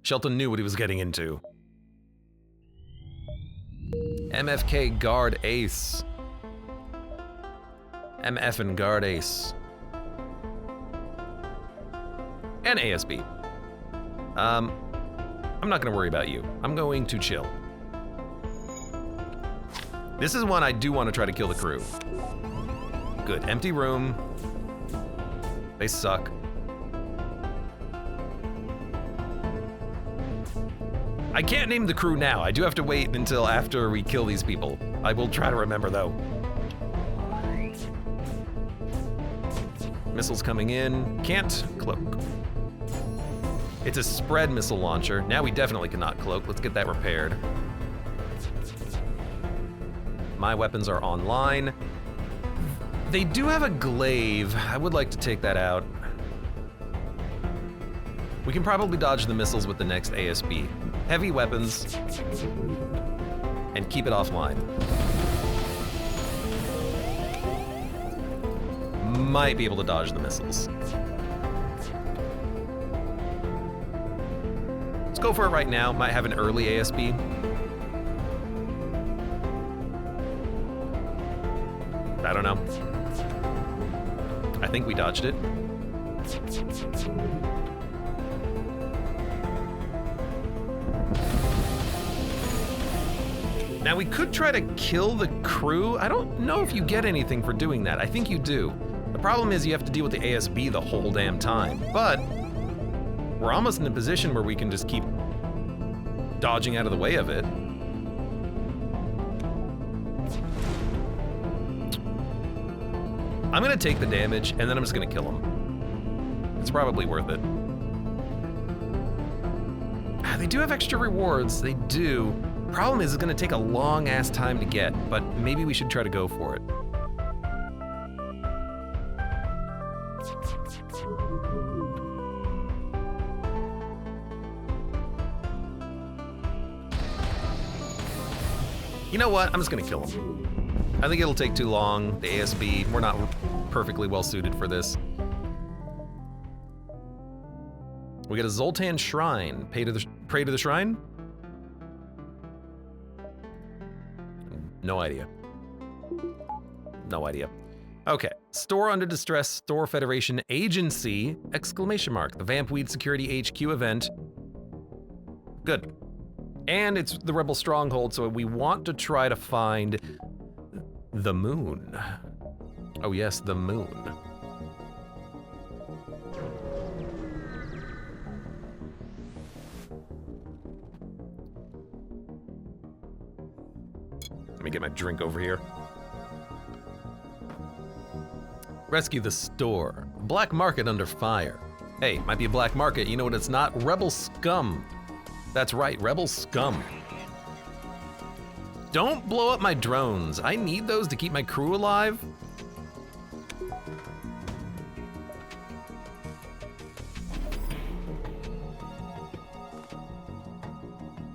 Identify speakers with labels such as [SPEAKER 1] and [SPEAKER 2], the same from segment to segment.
[SPEAKER 1] Shelton knew what he was getting into. MFK guard ace. MF and guard ace. And ASB. I'm not gonna worry about you. I'm going to chill. This is one I do want to try to kill the crew. Good, empty room. They suck. I can't name the crew now. I do have to wait until after we kill these people. I will try to remember though. Missiles coming in. Can't cloak. It's a spread missile launcher. Now we definitely cannot cloak. Let's get that repaired. My weapons are online. They do have a glaive. I would like to take that out. We can probably dodge the missiles with the next ASB. Heavy weapons, and keep it offline. Might be able to dodge the missiles. Let's go for it right now. Might have an early ASB. I don't know. I think we dodged it. Now we could try to kill the crew. I don't know if you get anything for doing that. I think you do. The problem is you have to deal with the ASB the whole damn time. But we're almost in a position where we can just keep dodging out of the way of it. I'm gonna take the damage and then I'm just gonna kill him. It's probably worth it. They do have extra rewards, they do. Problem is, it's gonna take a long ass time to get, but maybe we should try to go for it. You know what? I'm just gonna kill him. I think it'll take too long. The ASB, we're not perfectly well suited for this. We get a Zoltan Shrine. Pray to the shrine? No idea. No idea. Okay, store under distress, store Federation agency, exclamation mark. The Vampweed Security HQ event. Good. And it's the Rebel Stronghold, so we want to try to find the moon. Oh yes, the moon. Let me get my drink over here. Rescue the store. Black market under fire. Hey, might be a black market. You know what it's not? Rebel scum. That's right, rebel scum. Don't blow up my drones. I need those to keep my crew alive.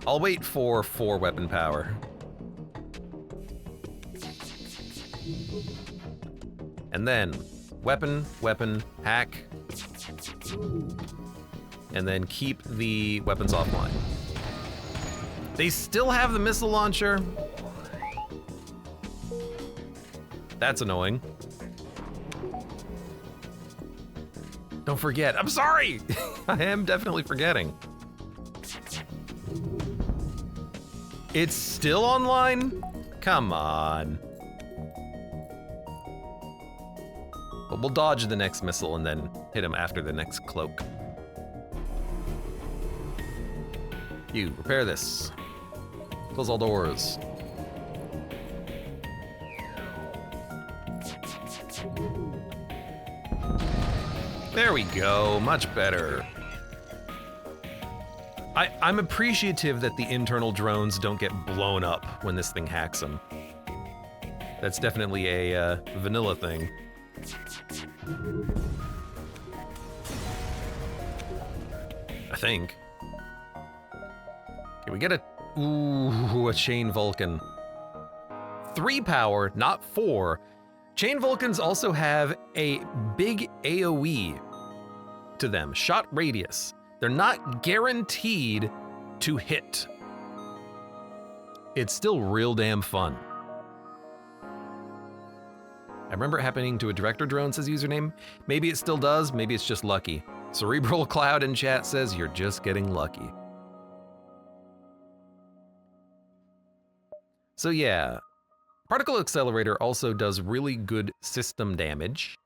[SPEAKER 1] I'll wait for 4 weapon power. And then weapon, hack, and then keep the weapons offline. They still have the missile launcher. That's annoying. Don't forget, I'm sorry! I am definitely forgetting. It's still online? Come on. But we'll dodge the next missile and then hit him after the next cloak. You, repair this. Close all doors. There we go, much better. I'm appreciative that the internal drones don't get blown up when this thing hacks them. That's definitely a vanilla thing. I think. Can we get a chain Vulcan? 3 power, not 4. Chain Vulcans also have a big AoE to them, shot radius. They're not guaranteed to hit. It's still real damn fun. I remember it happening to a director drone, says username. Maybe it still does, maybe it's just lucky. Cerebral Cloud in chat says you're just getting lucky. So yeah, Particle Accelerator also does really good system damage.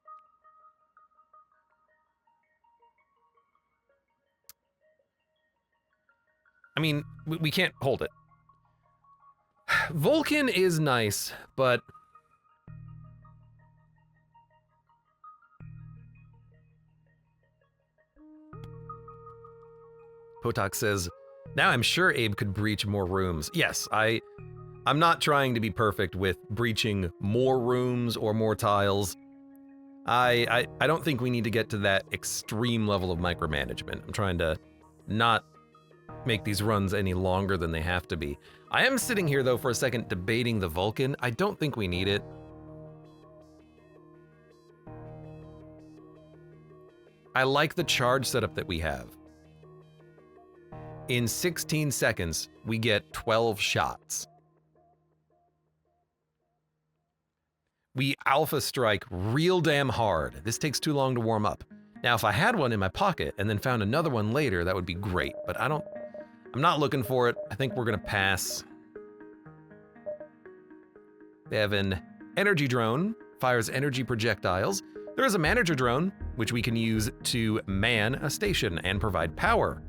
[SPEAKER 1] I mean, we can't hold it. Vulcan is nice, but Potok says, now I'm sure Abe could breach more rooms. Yes, I'm not trying to be perfect with breaching more rooms or more tiles. I don't think we need to get to that extreme level of micromanagement. I'm trying to not make these runs any longer than they have to be. I am sitting here though for a second debating the Vulcan. I don't think we need it. I like the charge setup that we have. In 16 seconds, we get 12 shots. We alpha strike real damn hard. This takes too long to warm up. Now, if I had one in my pocket and then found another one later, that would be great, but I'm not looking for it. I think we're gonna pass. They have an energy drone, fires energy projectiles. There is a manager drone, which we can use to man a station and provide power.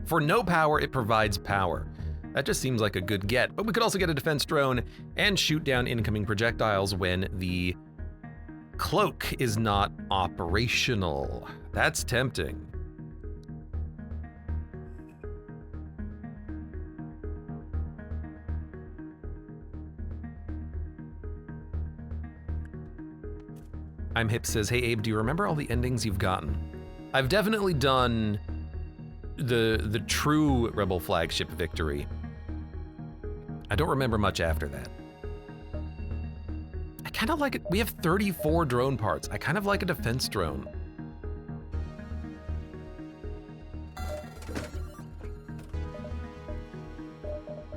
[SPEAKER 1] For no power, it provides power. That just seems like a good get, but we could also get a defense drone and shoot down incoming projectiles when the cloak is not operational. That's tempting. I'm Hip says, hey Abe, do you remember all the endings you've gotten? I've definitely done the true Rebel flagship victory. I don't remember much after that. I kind of like it. We have 34 drone parts. I kind of like a defense drone.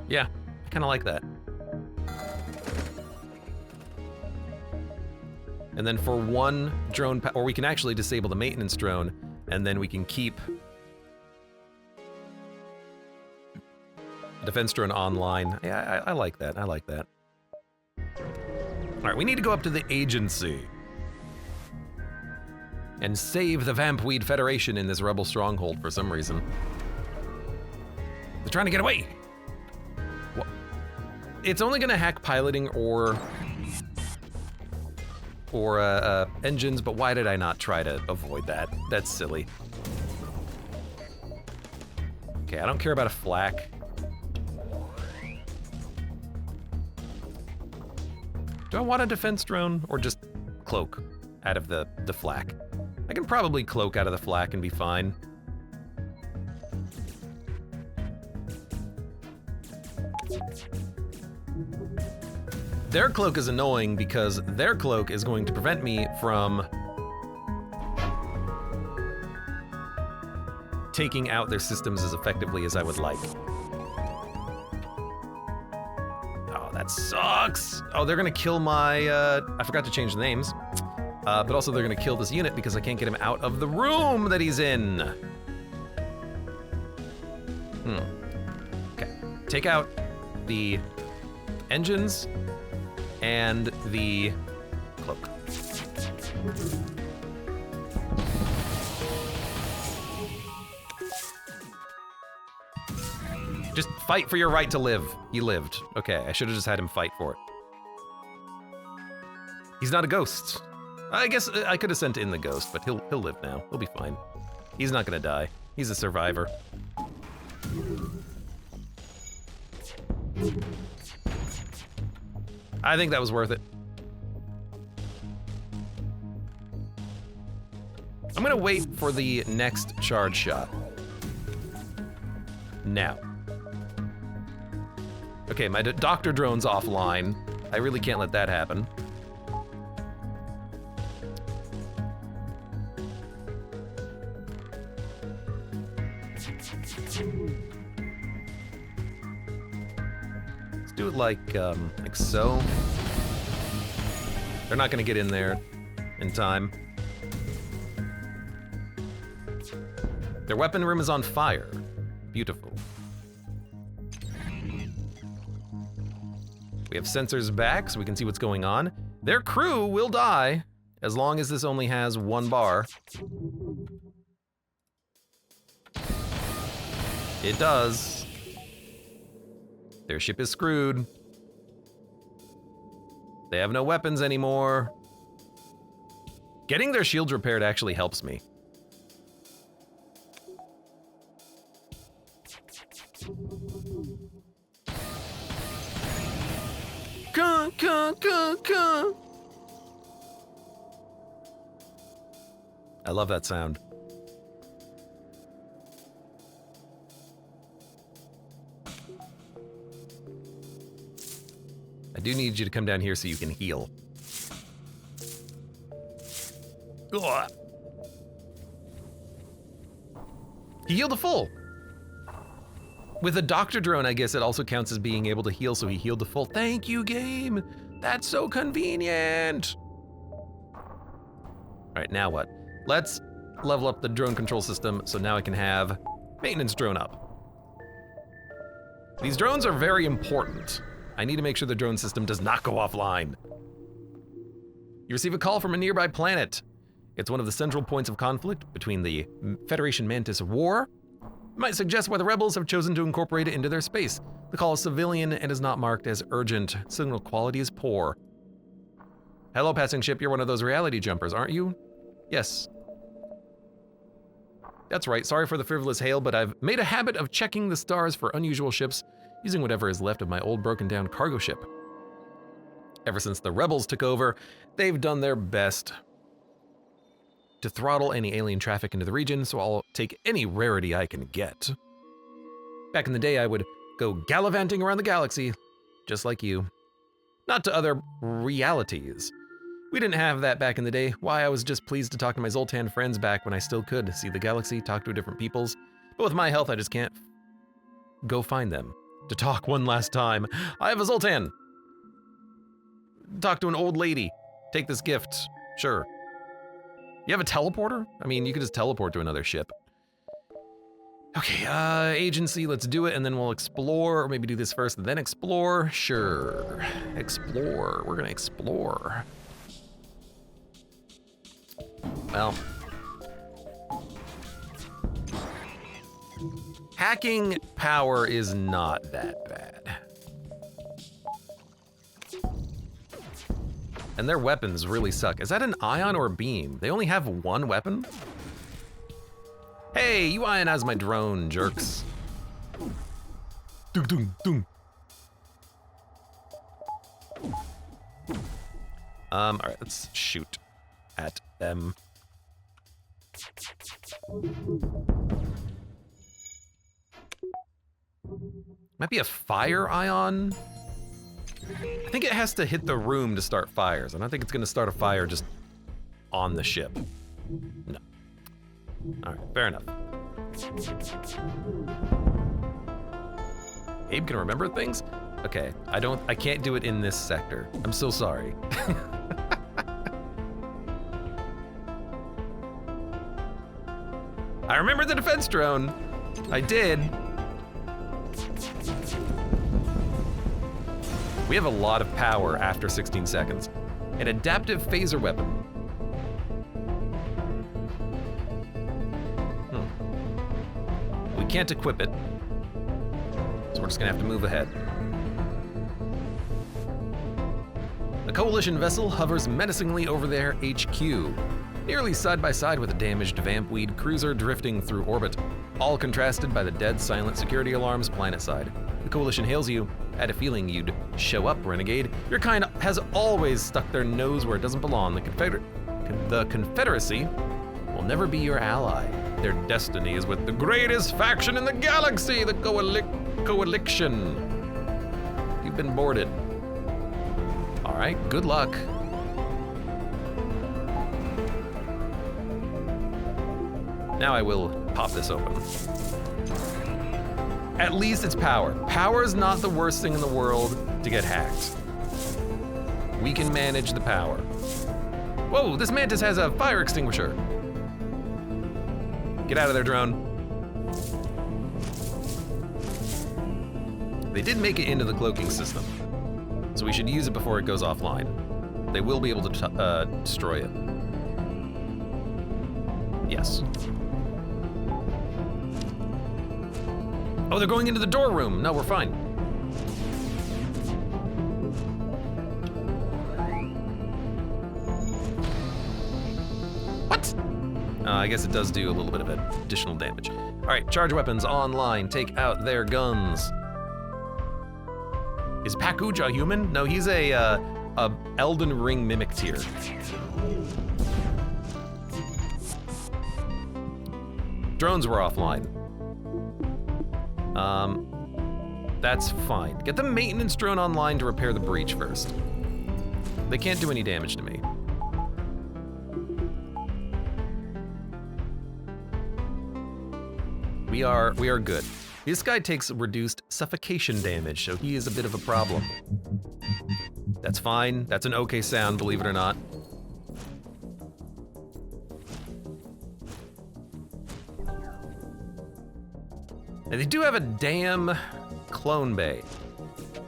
[SPEAKER 1] Yeah, I kind of like that. And then for one drone, or we can actually disable the maintenance drone, and then we can keep defense drone online. Yeah, I like that. I like that. All right, we need to go up to the agency and save the Vampweed Federation in this rebel stronghold for some reason. They're trying to get away. What? It's only gonna hack piloting or engines, but why did I not try to avoid that? That's silly. Okay, I don't care about a flak. Do I want a defense drone or just cloak out of the flak? I can probably cloak out of the flak and be fine. Their cloak is annoying because their cloak is going to prevent me from taking out their systems as effectively as I would like. Oh, that sucks. Oh, they're gonna kill my, I forgot to change the names. But also they're gonna kill this unit because I can't get him out of the room that he's in. Okay, take out the engines and the cloak. Just fight for your right to live. He lived. Okay, I should have just had him fight for it. He's not a ghost. I guess I could have sent in the ghost, but he'll live now. He'll be fine. He's not gonna die. He's a survivor. I think that was worth it. I'm gonna wait for the next charge shot. Now. Okay, my doctor drone's offline. I really can't let that happen. Let's do it like so. They're not gonna get in there in time. Their weapon room is on fire. Beautiful. We have sensors back so we can see what's going on. Their crew will die as long as this only has 1 bar. It does. Their ship is screwed. They have no weapons anymore. Getting their shields repaired actually helps me. I love that sound. I do need you to come down here so you can heal. Ugh. He healed a full. With a doctor drone, I guess it also counts as being able to heal, so he healed the full. Thank you, game. That's so convenient. All right, now what? Let's level up the drone control system so now I can have maintenance drone up. These drones are very important. I need to make sure the drone system does not go offline. You receive a call from a nearby planet. It's one of the central points of conflict between the Federation Mantis War. It might suggest why the rebels have chosen to incorporate it into their space. The call is civilian and is not marked as urgent. Signal quality is poor. Hello, passing ship. You're one of those reality jumpers, aren't you? Yes. That's right. Sorry for the frivolous hail, but I've made a habit of checking the stars for unusual ships using whatever is left of my old broken down cargo ship. Ever since the rebels took over, they've done their best to throttle any alien traffic into the region, so I'll take any rarity I can get. Back in the day, I would go gallivanting around the galaxy, just like you. Not to other realities. We didn't have that back in the day. Why, I was just pleased to talk to my Zoltan friends back when I still could, see the galaxy, talk to different peoples. But with my health, I just can't go find them to talk one last time. I have a Zoltan. Talk to an old lady. Take this gift. Sure. You have a teleporter? I mean, you could just teleport to another ship. Okay, agency, let's do it, and then we'll explore, or maybe do this first and then explore. Sure. Explore. We're gonna explore. Well. Hacking power is not that bad. And their weapons really suck. Is that an ion or a beam? They only have 1 weapon? Hey, you ionize my drone, jerks. Doom, doom, doom. All right, let's shoot at them. Might be a fire ion. I think it has to hit the room to start fires. I don't think it's gonna start a fire just on the ship. No. All right, fair enough. Abe can remember things? Okay, I can't do it in this sector. I'm so sorry. I remember the defense drone. I did. We have a lot of power after 16 seconds. An adaptive phaser weapon. We can't equip it, so we're just gonna have to move ahead. A Coalition vessel hovers menacingly over their HQ, nearly side by side with a damaged vampweed cruiser drifting through orbit, all contrasted by the dead silent security alarms planetside. The Coalition hails you. I had a feeling you'd show up, Renegade. Your kind has always stuck their nose where it doesn't belong. The Confederacy will never be your ally. Their destiny is with the greatest faction in the galaxy, the Coalition. You've been boarded. All right, good luck. Now I will pop this open. At least it's power. Power is not the worst thing in the world to get hacked. We can manage the power. Whoa, this mantis has a fire extinguisher. Get out of there, drone. They did make it into the cloaking system, so we should use it before it goes offline. They will be able to destroy it. Yes. Oh, they're going into the door room. No, we're fine. What? I guess it does do a little bit of additional damage. All right, charge weapons online. Take out their guns. Is Pakuj a human? No, he's a Elden Ring mimic tier. Drones were offline. That's fine. Get the maintenance drone online to repair the breach first. They can't do any damage to me. We are good. This guy takes reduced suffocation damage, so he is a bit of a problem. That's fine. That's an okay sound, believe it or not. And they do have a damn clone bay.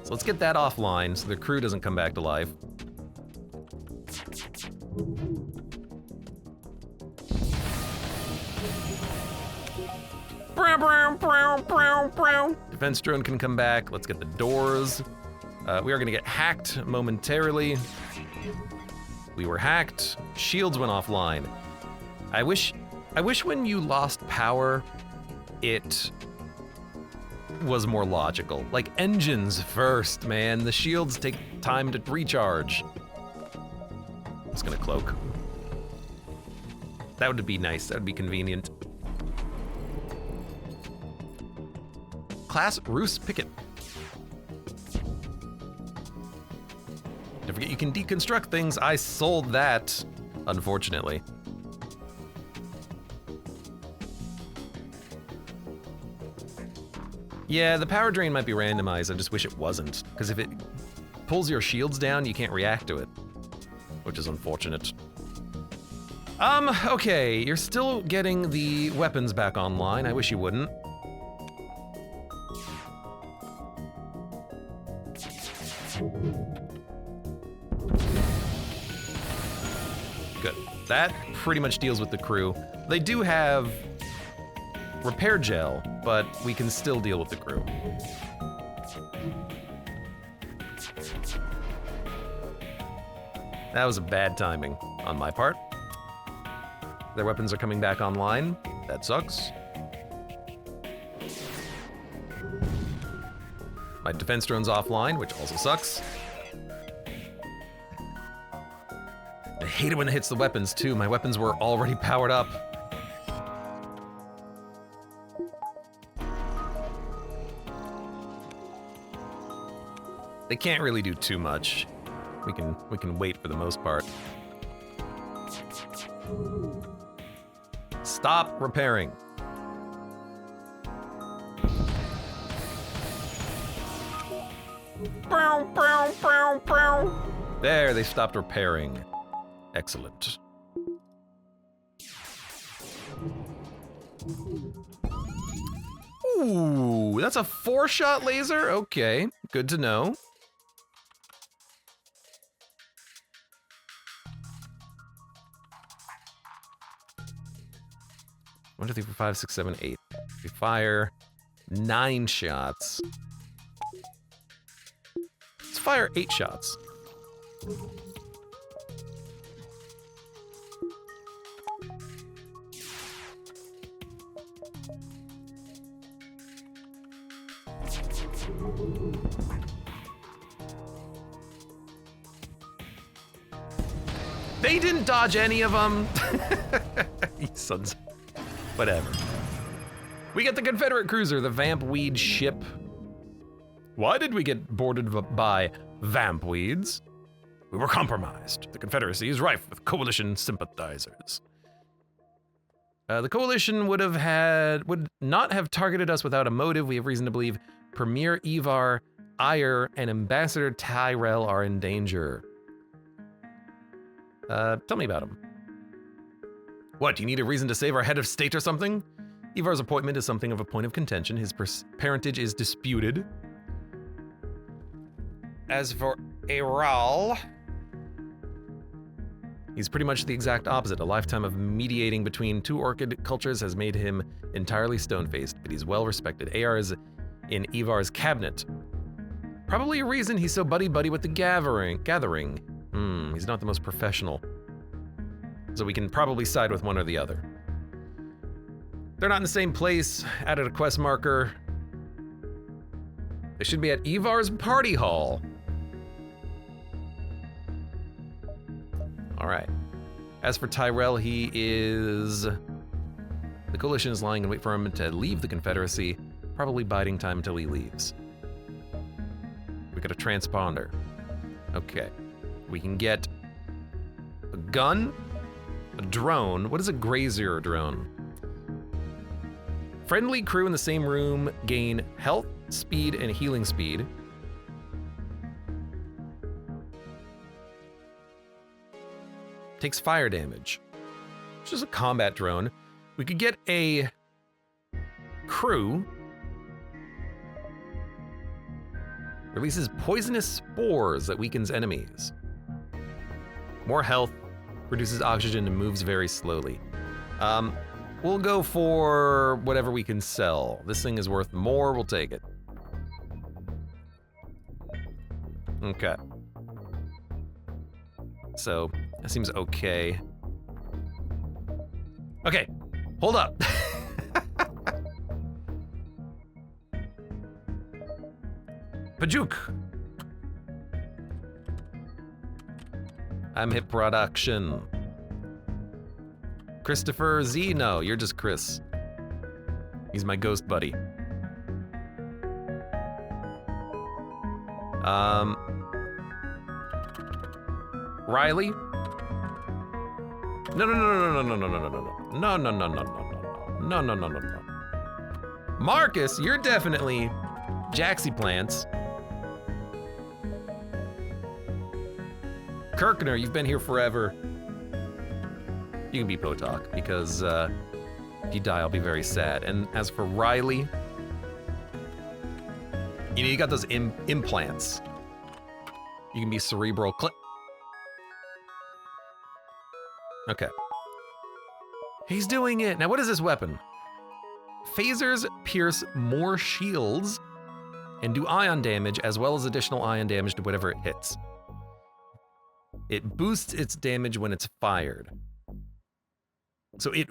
[SPEAKER 1] So let's get that offline so the crew doesn't come back to life. Defense drone can come back. Let's get the doors. We are gonna get hacked momentarily. We were hacked. Shields went offline. I wish when you lost power, it was more logical. Like engines first, man. The shields take time to recharge. It's gonna cloak. That would be nice. That would be convenient. Class Roos Picket. Don't forget you can deconstruct things. I sold that, unfortunately. Yeah, the power drain might be randomized. I just wish it wasn't. Because if it pulls your shields down, you can't react to it. Which is unfortunate. Okay, you're still getting the weapons back online. I wish you wouldn't. Good. That pretty much deals with the crew. They do have repair gel, but we can still deal with the crew. That was a bad timing on my part. Their weapons are coming back online. That sucks. My defense drone's offline, which also sucks. I hate it when it hits the weapons too. My weapons were already powered up. They can't really do too much. We can wait for the most part. Stop repairing. There, they stopped repairing. Excellent. Ooh, that's a 4-shot laser? Okay, good to know. One, two, three, four, 5, 6, 7, 8. We fire 9 shots. Let's fire 8 shots. They didn't dodge any of them. You sons. Whatever. We get the Confederate cruiser, the Vampweed ship. Why did we get boarded by Vampweeds? We were compromised. The Confederacy is rife with coalition sympathizers. The coalition would not have targeted us without a motive. We have reason to believe Premier Ivar, Ire, and Ambassador Tyrell are in danger. Tell me about him. What, do you need a reason to save our head of state or something? Ivar's appointment is something of a point of contention. His parentage is disputed. As for Aral, he's pretty much the exact opposite. A lifetime of mediating between two orchid cultures has made him entirely stone-faced, but he's well-respected. AR is in Ivar's cabinet. Probably a reason he's so buddy-buddy with the gathering. He's not the most professional. So we can probably side with one or the other. They're not in the same place. Added a quest marker. They should be at Ivar's party hall. All right. As for Tyrell, he is... The coalition is lying in wait for him to leave the Confederacy, probably biding time until he leaves. We got a transponder. Okay. We can get a gun, a drone. What is a grazier drone? Friendly crew in the same room gain health, speed, and healing speed. Takes fire damage. It's just a combat drone. We could get a crew. Releases poisonous spores that weakens enemies. More health, produces oxygen, and moves very slowly. We'll go for whatever we can sell. This thing is worth more, we'll take it. Okay. So, that seems okay. Okay, hold up. Pajuk. I'm hit production. Christopher Z? No, you're just Chris. He's my ghost buddy. Riley? No. Marcus, you're definitely Jaxie Plants. Kirkner, you've been here forever. You can be Potok, because if you die, I'll be very sad. And as for Riley, you know, you got those implants. You can be Cerebral. Okay. He's doing it. Now, what is this weapon? Phasers pierce more shields and do ion damage, as well as additional ion damage to whatever it hits. It boosts its damage when it's fired. So it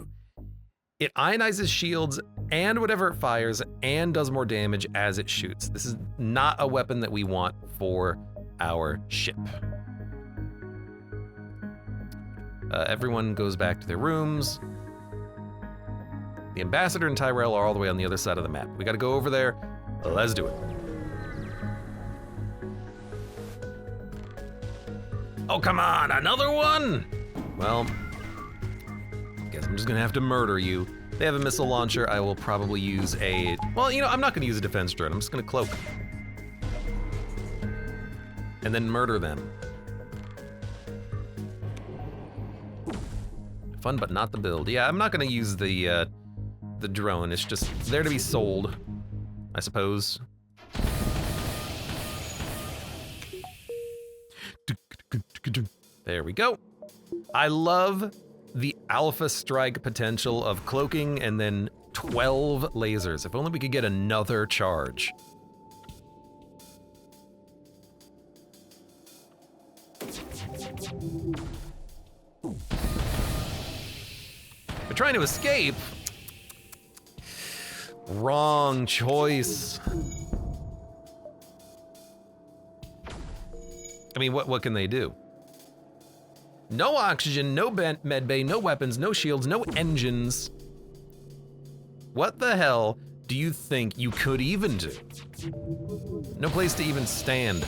[SPEAKER 1] ionizes shields and whatever it fires and does more damage as it shoots. This is not a weapon that we want for our ship. Everyone goes back to their rooms. The Ambassador and Tyrell are all the way on the other side of the map. We gotta go over there. Let's do it. Oh, come on, another one? Well, guess I'm just gonna have to murder you. They have a missile launcher. I will probably use a... Well, you know, I'm not gonna use a defense drone. I'm just gonna cloak. And then murder them. Fun, but not the build. Yeah, I'm not gonna use the drone. It's just there to be sold, I suppose. There we go. I love the alpha strike potential of cloaking and then 12 lasers. If only we could get another charge. We're trying to escape. Wrong choice. I mean, what can they do? No oxygen, no med bay, no weapons, no shields, no engines. What the hell do you think you could even do? No place to even stand.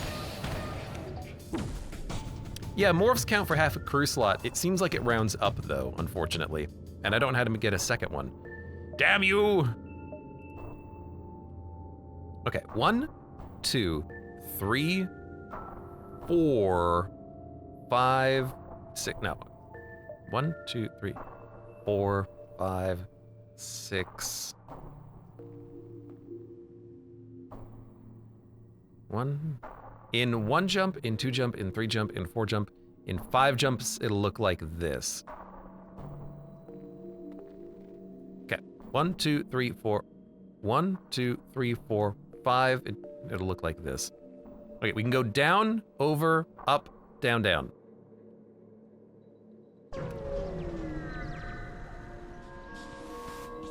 [SPEAKER 1] Yeah, morphs count for half a crew slot. It seems like it rounds up though, unfortunately. And I don't know how to get a second one. Damn you! Okay, 1, 2, 3, 4, 5, 6, no. 1, 2, 3, 4, 5, 6. 1. In 1 jump, in 2 jump, in 3 jump, in 4 jump, in 5 jumps, it'll look like this. Okay, 1, 2, 3, 4. 1, 2, 3, 4, 5. It'll look like this. Okay, we can go down, over, up, down, down.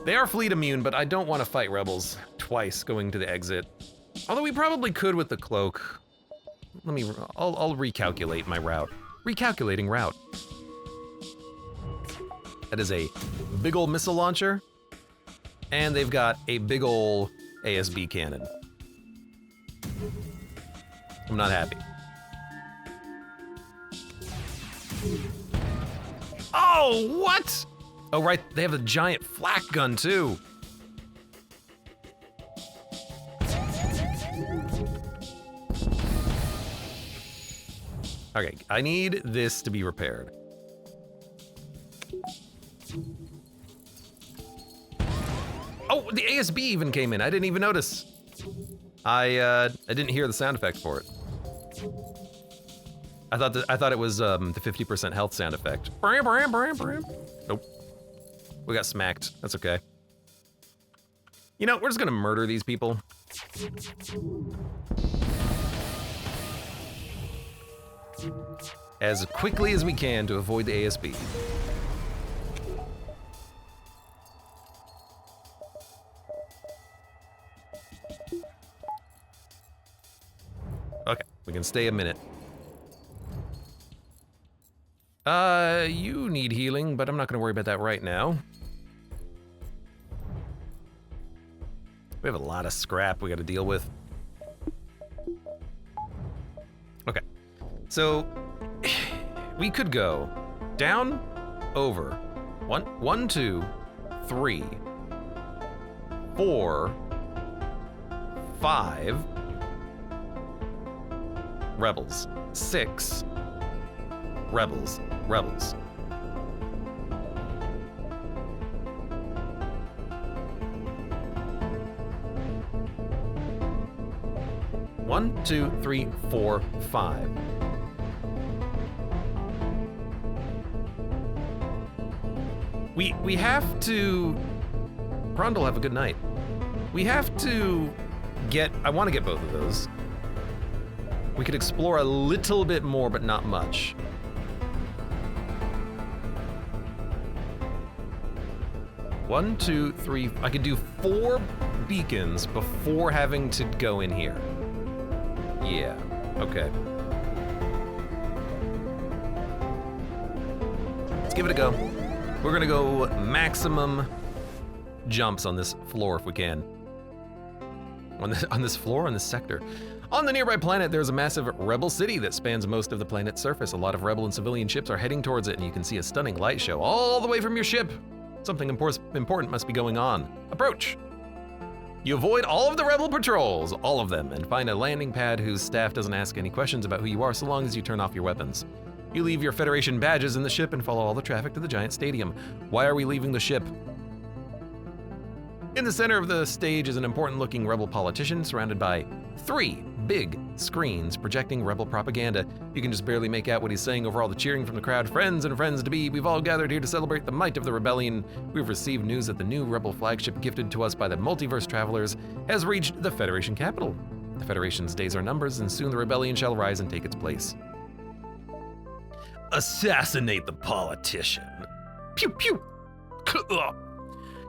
[SPEAKER 1] They are fleet immune, but I don't want to fight rebels twice going to the exit. Although we probably could with the cloak. I'll recalculate my route. Recalculating route. That is a big ol' missile launcher. And they've got a big ol' ASB cannon. I'm not happy. Oh, what? Oh, right, they have a giant flak gun, too. Okay, I need this to be repaired. Oh, the ASB even came in. I didn't even notice. I didn't hear the sound effect for it. I thought it was the 50% health sound effect. Nope. We got smacked. That's okay. You know, we're just gonna murder these people. As quickly as we can to avoid the ASB. Okay, we can stay a minute. You need healing, but I'm not gonna worry about that right now. We have a lot of scrap we gotta deal with. Okay, so we could go down, over, 1, 2, 3, 4, 5, rebels, 6, rebels, rebels. One, 2, 3, 4, 5. We have to... Brundle, have a good night. We have to get... I want to get both of those. We could explore a little bit more, but not much. One, 2, 3... I could do 4 beacons before having to go in here. Yeah, okay. Let's give it a go. We're gonna go maximum jumps on this floor if we can. On this floor, on this sector. On the nearby planet, there's a massive rebel city that spans most of the planet's surface. A lot of rebel and civilian ships are heading towards it, and you can see a stunning light show all the way from your ship. Something important must be going on. Approach. You avoid all of the rebel patrols, all of them, and find a landing pad whose staff doesn't ask any questions about who you are so long as you turn off your weapons. You leave your Federation badges in the ship and follow all the traffic to the giant stadium. Why are we leaving the ship? In the center of the stage is an important-looking rebel politician surrounded by 3 big screens projecting rebel propaganda. You can just barely make out what he's saying over all the cheering from the crowd. Friends and friends-to-be, we've all gathered here to celebrate the might of the rebellion. We've received news that the new rebel flagship gifted to us by the Multiverse travelers has reached the Federation capital. The Federation's days are numbered, and soon the rebellion shall rise and take its place. Assassinate the politician. Pew pew.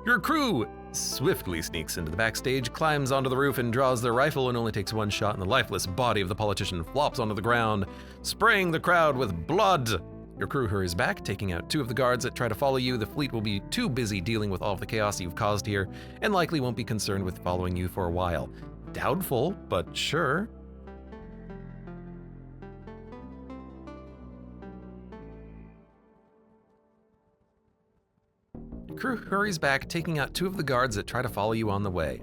[SPEAKER 1] Your crew swiftly sneaks into the backstage, climbs onto the roof and draws their rifle, and only takes 1 shot, and the lifeless body of the politician flops onto the ground, spraying the crowd with blood. Your crew hurries back, taking out 2 of the guards that try to follow you. The fleet will be too busy dealing with all of the chaos you've caused here, and likely won't be concerned with following you for a while. Doubtful, but sure. crew hurries back, taking out 2 of the guards that try to follow you on the way.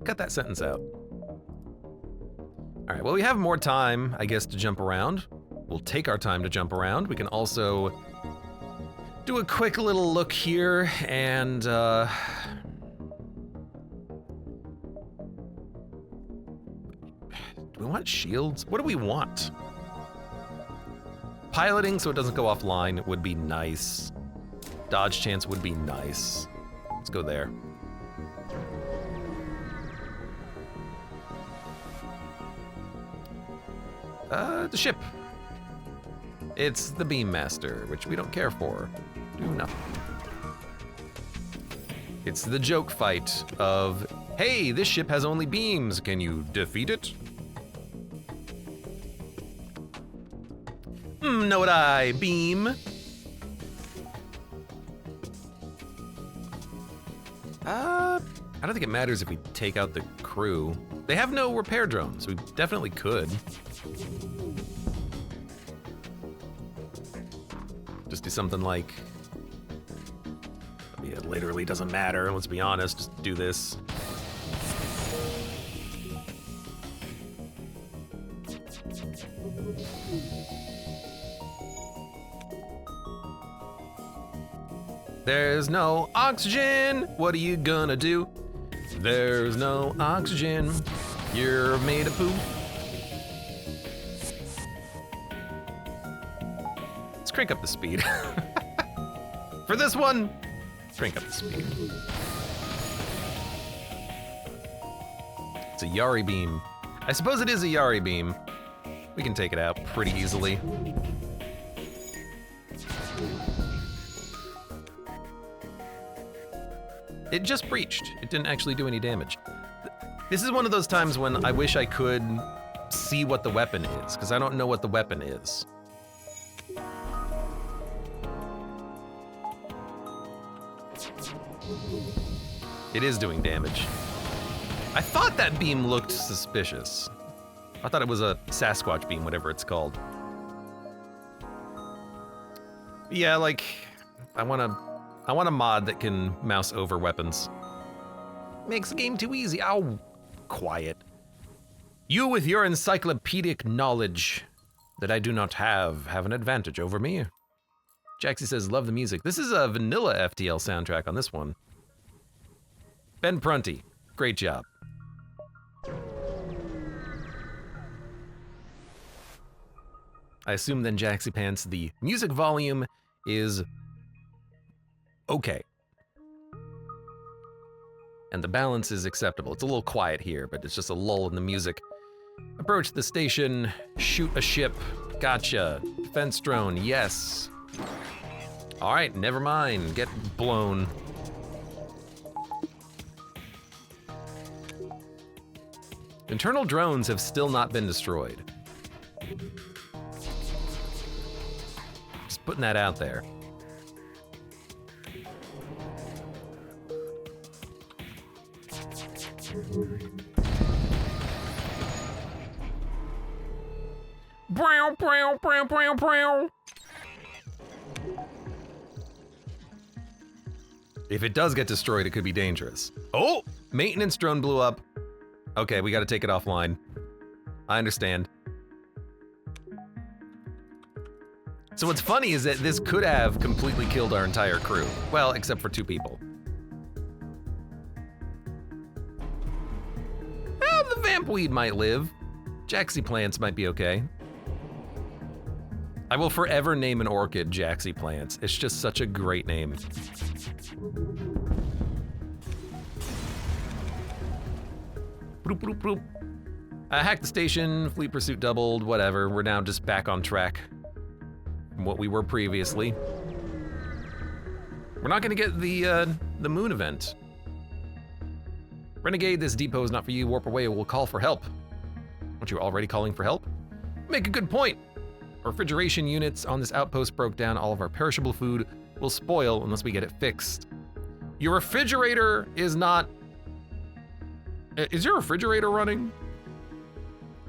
[SPEAKER 1] Cut that sentence out. All right, well, we have more time, I guess, to jump around. We'll take our time to jump around. We can also do a quick little look here and, do we want shields? What do we want? Piloting so it doesn't go offline would be nice. Dodge chance would be nice. Let's go there. The ship. It's the Beam Master, which we don't care for. Do nothing. It's the joke fight of, hey, this ship has only beams. Can you defeat it? Know what I beam? I don't think it matters if we take out the crew. They have no repair drones. We definitely could. Just do something like, yeah, it literally doesn't matter. Let's be honest, just do this. There's no oxygen. What are you gonna do? There's no oxygen. You're made of poop. Let's crank up the speed. For this one, crank up the speed. It's a Yari beam. I suppose it is a Yari beam. We can take it out pretty easily. It just breached. It didn't actually do any damage. This is one of those times when I wish I could see what the weapon is, because I don't know what the weapon is. It is doing damage. I thought that beam looked suspicious. I thought it was a Sasquatch beam, whatever it's called. Yeah, like, I want a mod that can mouse over weapons. Makes the game too easy. Ow. Quiet. You with your encyclopedic knowledge that I do not have an advantage over me. Jaxie says, love the music. This is a vanilla FTL soundtrack on this one. Ben Prunty, great job. I assume then, Jaxie Pants, the music volume is okay. And the balance is acceptable. It's a little quiet here, but it's just a lull in the music. Approach the station, shoot a ship. Gotcha. Defense drone, yes. All right, never mind. Get blown. Internal drones have still not been destroyed. Just putting that out there. Brow, brow, brow, brow, brow. If it does get destroyed, it could be dangerous. Oh, maintenance drone blew up. Okay, we gotta take it offline. I understand. So what's funny is that this could have completely killed our entire crew. Well, except for 2 people. Well, the vampweed might live. Jaxie plants might be okay. I will forever name an orchid Jaxie plants. It's just such a great name. Bloop, bloop, bloop. Hacked the station, fleet pursuit doubled, whatever. We're now just back on track from what we were previously. We're not gonna get the moon event. Renegade, this depot is not for you. Warp away, we'll call for help. Aren't you already calling for help? Make a good point. Refrigeration units on this outpost broke down. All of our perishable food will spoil unless we get it fixed. Your refrigerator is not... Is your refrigerator running?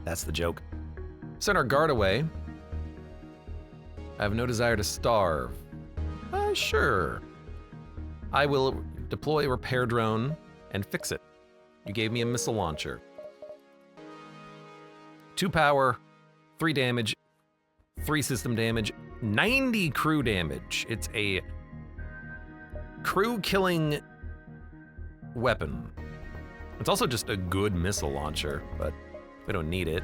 [SPEAKER 1] That's the joke. Send our guard away. I have no desire to starve. Sure. I will deploy a repair drone and fix it. You gave me a missile launcher. 2 power, 3 damage, 3 system damage, 90 crew damage. It's a crew-killing weapon. It's also just a good missile launcher, but we don't need it.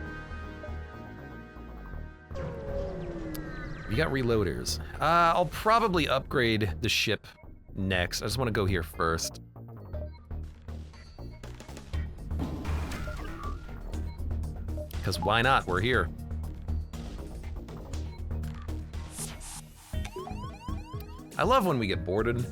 [SPEAKER 1] You got reloaders. I'll probably upgrade the ship next. I just want to go here first. Because why not? We're here. I love when we get boarded.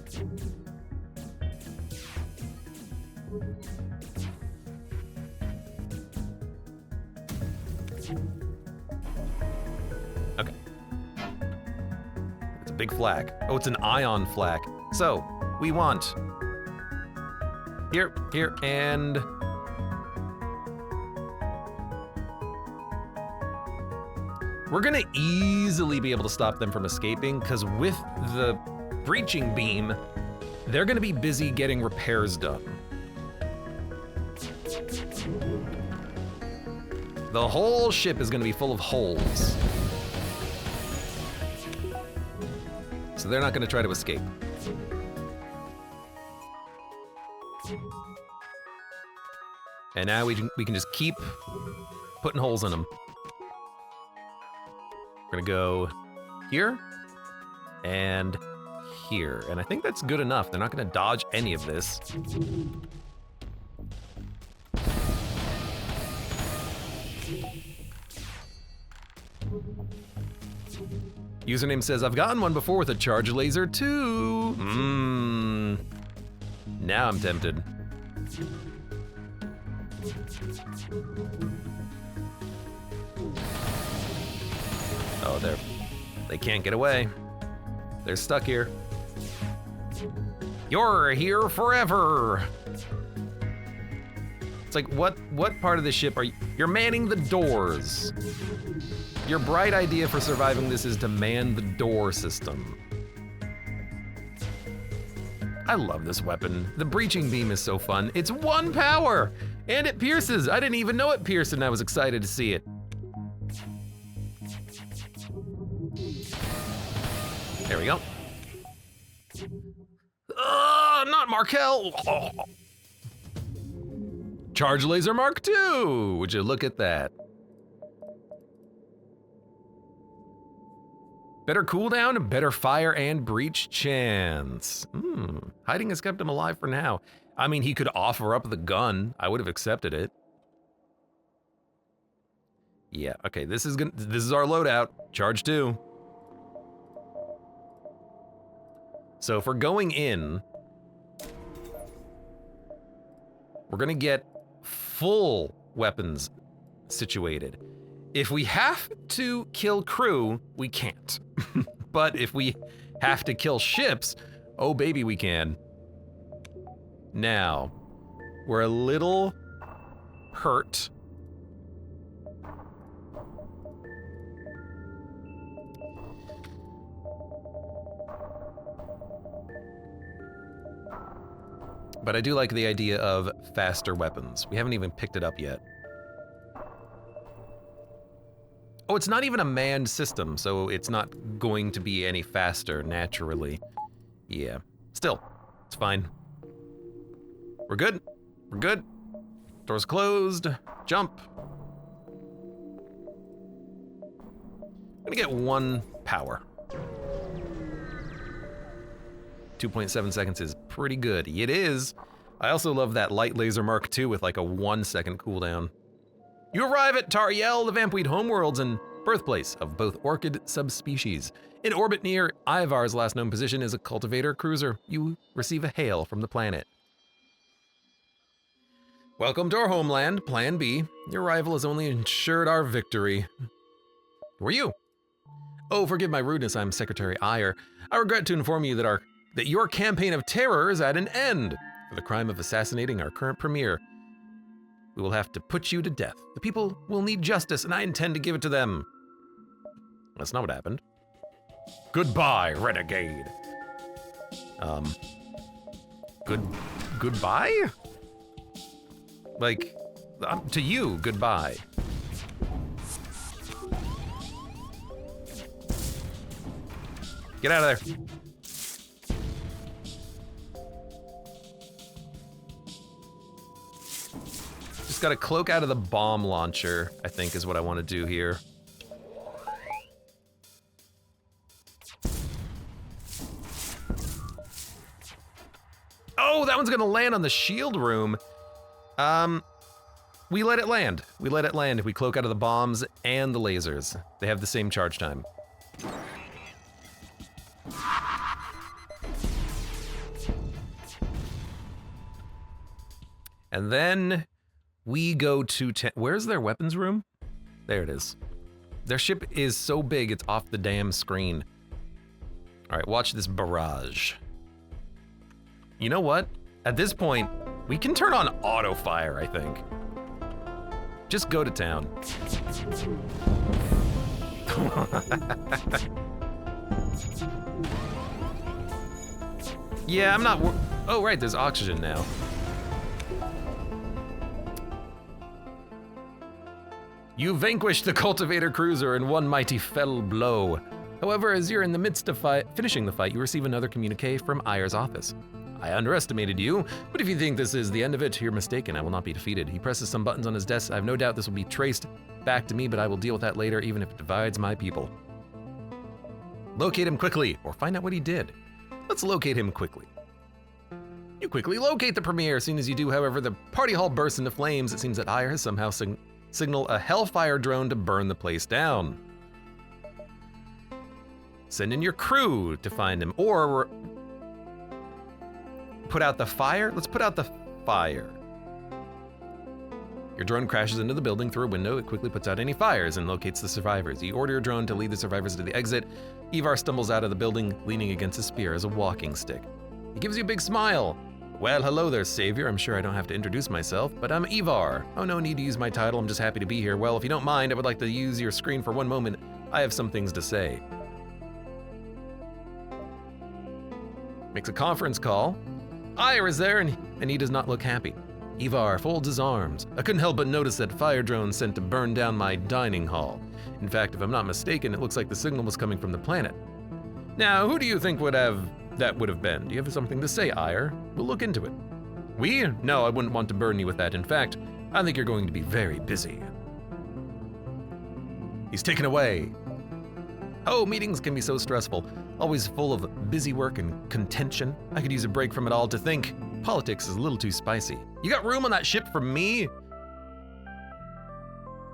[SPEAKER 1] Okay. It's a big flag. Oh, it's an ion flag. So, we want here, and we're gonna easily be able to stop them from escaping, because with the breaching beam, they're gonna be busy getting repairs done. The whole ship is gonna be full of holes. So they're not gonna try to escape. And now we can just keep putting holes in them. We're gonna go here and here. And I think that's good enough. They're not gonna dodge any of this. Username says, I've gotten one before with a charge laser too. Now I'm tempted. Oh, they can't get away. They're stuck here. You're here forever. It's like, what part of the ship are you? You're manning the doors. Your bright idea for surviving this is to man the door system. I love this weapon. The breaching beam is so fun. It's 1 power, and it pierces. I didn't even know it pierced, and I was excited to see it. There we go. Not Markel. Oh. Charge laser Mark II. Would you look at that? Better cooldown, better fire and breach chance. Hiding has kept him alive for now. I mean, he could offer up the gun. I would have accepted it. Yeah, okay, this is our loadout. Charge 2. So if we're going in, we're gonna get full weapons situated. If we have to kill crew, we can't. But if we have to kill ships, oh baby, we can. Now, we're a little hurt. But I do like the idea of faster weapons. We haven't even picked it up yet. Oh, it's not even a manned system, so it's not going to be any faster naturally. Yeah, still, it's fine. We're good, we're good. Doors closed, jump. I'm gonna get 1 power. 2.7 seconds is pretty good. It is. I also love that light laser Mark II with like a 1 second cooldown. You arrive at Tariel, the Vampweed homeworlds and birthplace of both orchid subspecies. In orbit near Ivar's last known position is a cultivator cruiser. You receive a hail from the planet. Welcome to our homeland, Plan B. Your arrival has only ensured our victory. Who are you? Oh, forgive my rudeness, I'm Secretary Ayer. I regret to inform you that your campaign of terror is at an end. For the crime of assassinating our current premier, we will have to put you to death. The people will need justice, and I intend to give it to them. That's not what happened. Goodbye, renegade. goodbye? Like, to you, goodbye. Get out of there. Just gotta cloak out of the bomb launcher, I think is what I want to do here. Oh, that one's gonna land on the shield room. We let it land. We let it land if we cloak out of the bombs and the lasers. They have the same charge time. And then we go to, where's their weapons room? There it is. Their ship is so big, it's off the damn screen. All right, watch this barrage. You know what? At this point, we can turn on auto fire, I think. Just go to town. Yeah, I'm not, oh right, there's oxygen now. You vanquished the cultivator cruiser in one mighty fell blow. However, as you're in the midst of finishing the fight, you receive another communique from Ayer's office. I underestimated you, but if you think this is the end of it, you're mistaken. I will not be defeated. He presses some buttons on his desk. I have no doubt this will be traced back to me, but I will deal with that later, even if it divides my people. Locate him quickly, or find out what he did. Let's locate him quickly. You quickly locate the Premier. As soon as you do, however, the party hall bursts into flames. It seems that Ayer has somehow signaled a Hellfire drone to burn the place down. Send in your crew to find him, or put out the fire? Let's put out the fire. Your drone crashes into the building through a window. It quickly puts out any fires and locates the survivors. You order your drone to lead the survivors to the exit. Ivar stumbles out of the building, leaning against a spear as a walking stick. He gives you a big smile. Well, hello there, Savior. I'm sure I don't have to introduce myself, but I'm Ivar. Oh, no need to use my title. I'm just happy to be here. Well, if you don't mind, I would like to use your screen for one moment. I have some things to say. Makes a conference call. Ayer is there, and he does not look happy. Ivar folds his arms. I couldn't help but notice that fire drone sent to burn down my dining hall. In fact, if I'm not mistaken, it looks like the signal was coming from the planet. Now, who do you think would have been? Do you have something to say, Ayer? We'll look into it. We? No, I wouldn't want to burn you with that. In fact, I think you're going to be very busy. He's taken away. Oh, meetings can be so stressful. Always full of busy work and contention. I could use a break from it all to think. Politics is a little too spicy. You got room on that ship for me?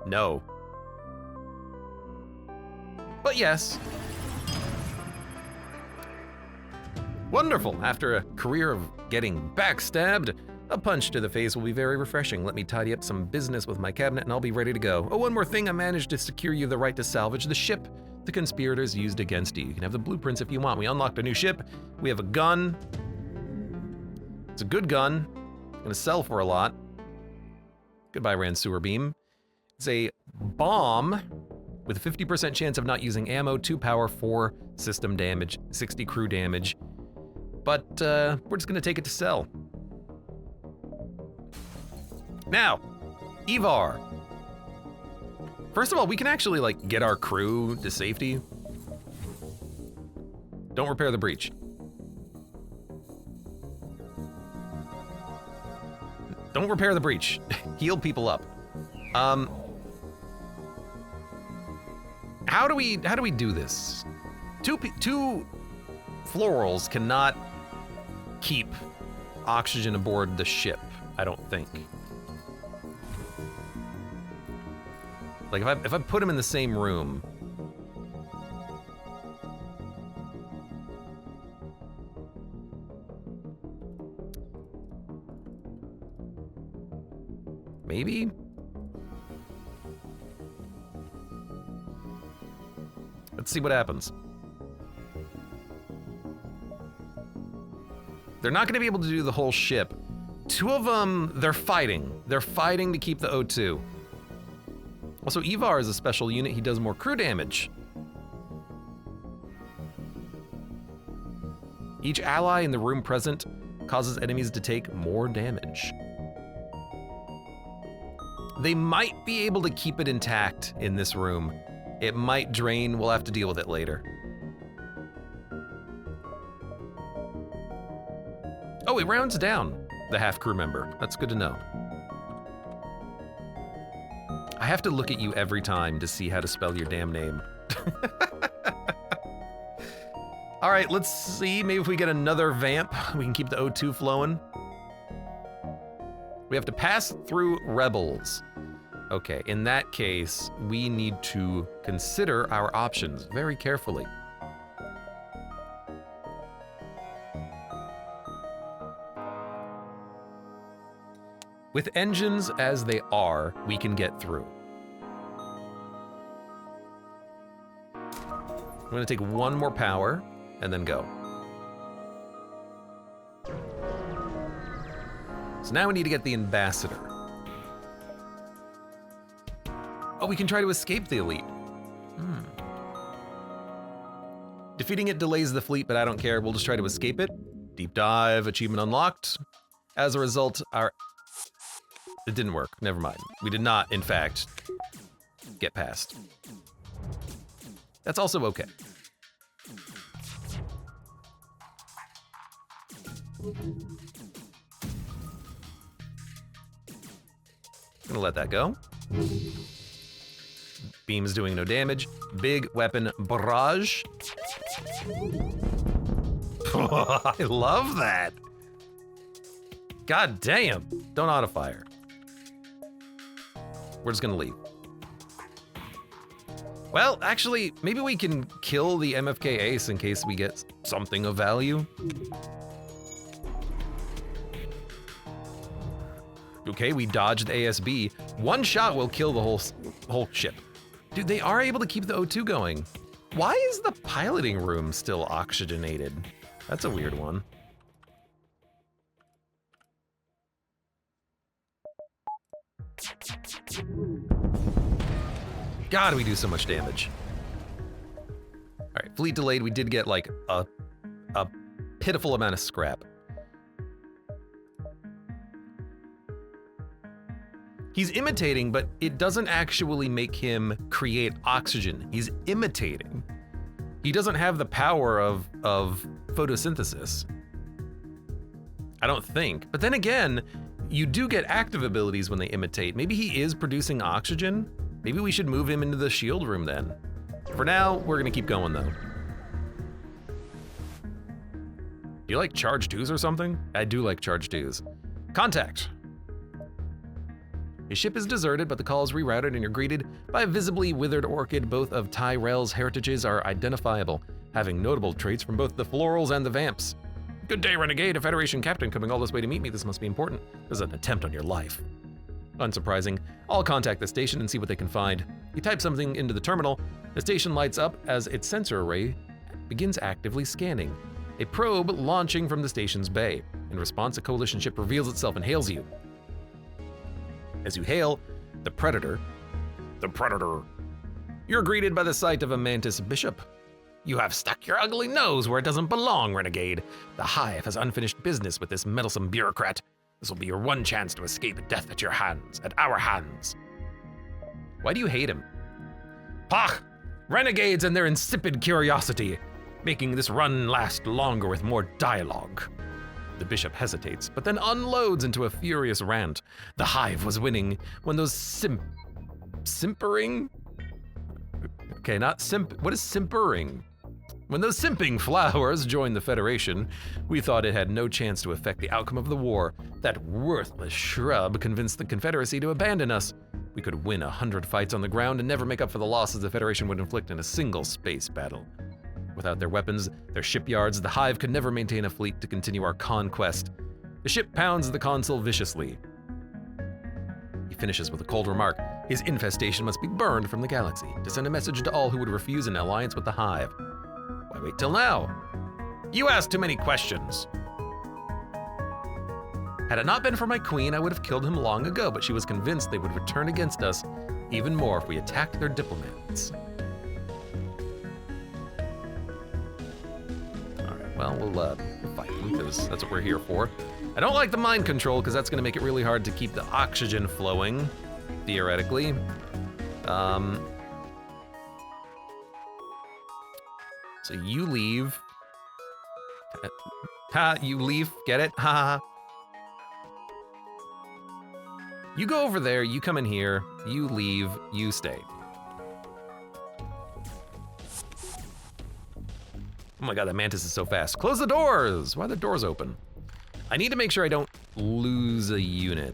[SPEAKER 1] No. But yes. Wonderful. After a career of getting backstabbed, a punch to the face will be very refreshing. Let me tidy up some business with my cabinet and I'll be ready to go. Oh, one more thing. I managed to secure you the right to salvage the ship the conspirators used against you. You can have the blueprints if you want. We unlocked a new ship. We have a gun. It's a good gun. It's gonna sell for a lot. Goodbye, Rand Sewer Beam. It's a bomb with a 50% chance of not using ammo, 2 power, 4 system damage, 60 crew damage. But we're just gonna take it to sell. Now, Ivar. First of all, we can actually like get our crew to safety. Don't repair the breach. Don't repair the breach. Heal people up. How do we do this? Two florals cannot keep oxygen aboard the ship, I don't think. Like if I put them in the same room. Maybe? Let's see what happens. They're not gonna be able to do the whole ship. 2 of them, they're fighting. They're fighting to keep the O2. Also, Ivar is a special unit. He does more crew damage. Each ally in the room present causes enemies to take more damage. They might be able to keep it intact in this room. It might drain, we'll have to deal with it later. Oh, it rounds down the half crew member. That's good to know. I have to look at you every time to see how to spell your damn name. All right, let's see, maybe if we get another vamp, we can keep the O2 flowing. We have to pass through rebels. Okay, in that case, we need to consider our options very carefully. With engines as they are, we can get through. I'm gonna take one more power and then go. So now we need to get the ambassador. Oh, we can try to escape the elite. Defeating it delays the fleet, but I don't care. We'll just try to escape it. Deep dive, achievement unlocked. As a result, it didn't work, never mind. We did not, in fact, get past. That's also okay. Gonna let that go. Beam's doing no damage. Big weapon barrage. I love that. God damn. Don't auto-fire. We're just gonna leave. Well, actually, maybe we can kill the MFK ace in case we get something of value. Okay, we dodged ASB. One shot will kill the whole ship. Dude, they are able to keep the O2 going. Why is the piloting room still oxygenated? That's a weird one. God, we do so much damage. All right, fleet delayed. We did get like a pitiful amount of scrap. He's imitating, but it doesn't actually make him create oxygen. He's imitating. He doesn't have the power of photosynthesis. I don't think. But then again, you do get active abilities when they imitate. Maybe he is producing oxygen. Maybe we should move him into the shield room then. For now, we're gonna keep going though. Do you like charge 2s or something? I do like charge 2s. Contact. Your ship is deserted, but the call is rerouted and you're greeted by a visibly withered orchid. Both of Tyrell's heritages are identifiable, having notable traits from both the florals and the vamps. Good day, Renegade, a Federation captain coming all this way to meet me. This must be important. There's an attempt on your life. Unsurprising, I'll contact the station and see what they can find. You type something into the terminal, the station lights up as its sensor array begins actively scanning. A probe launching from the station's bay. In response, a coalition ship reveals itself and hails you. As you hail, the Predator, you're greeted by the sight of a Mantis Bishop. You have stuck your ugly nose where it doesn't belong, Renegade. The Hive has unfinished business with this meddlesome bureaucrat. This will be your one chance to escape death at our hands. Why do you hate him? Pah! Renegades and their insipid curiosity, making this run last longer with more dialogue. The Bishop hesitates, but then unloads into a furious rant. The Hive was winning when those simpering? Okay, not simp, what is simpering? When those simping flowers joined the Federation, we thought it had no chance to affect the outcome of the war. That worthless shrub convinced the Confederacy to abandon us. We could win 100 fights on the ground and never make up for the losses the Federation would inflict in a single space battle. Without their weapons, their shipyards, the Hive could never maintain a fleet to continue our conquest. The ship pounds the console viciously. He finishes with a cold remark. His infestation must be burned from the galaxy to send a message to all who would refuse an alliance with the Hive. Why wait till now? You asked too many questions. Had it not been for my queen, I would have killed him long ago, but she was convinced they would return against us even more if we attacked their diplomats. well, we'll fight them, because that's what we're here for. I don't like the mind control, because that's going to make it really hard to keep the oxygen flowing, theoretically. So you leave. Ha, you leave, get it? Ha ha ha. You go over there, you come in here, you leave, you stay. Oh my god, that mantis is so fast. Close the doors! Why are the doors open? I need to make sure I don't lose a unit,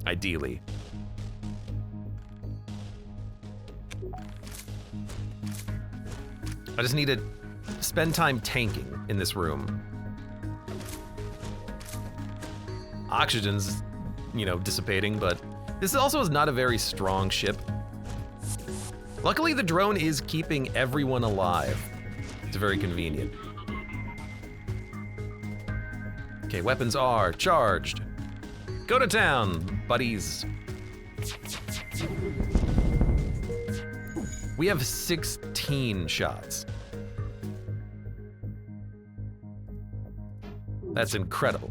[SPEAKER 1] ideally. I just need to spend time tanking in this room. Oxygen's, you know, dissipating, but this also is not a very strong ship. Luckily, the drone is keeping everyone alive. It's very convenient. Okay, weapons are charged. Go to town, buddies. We have 16 shots. That's incredible.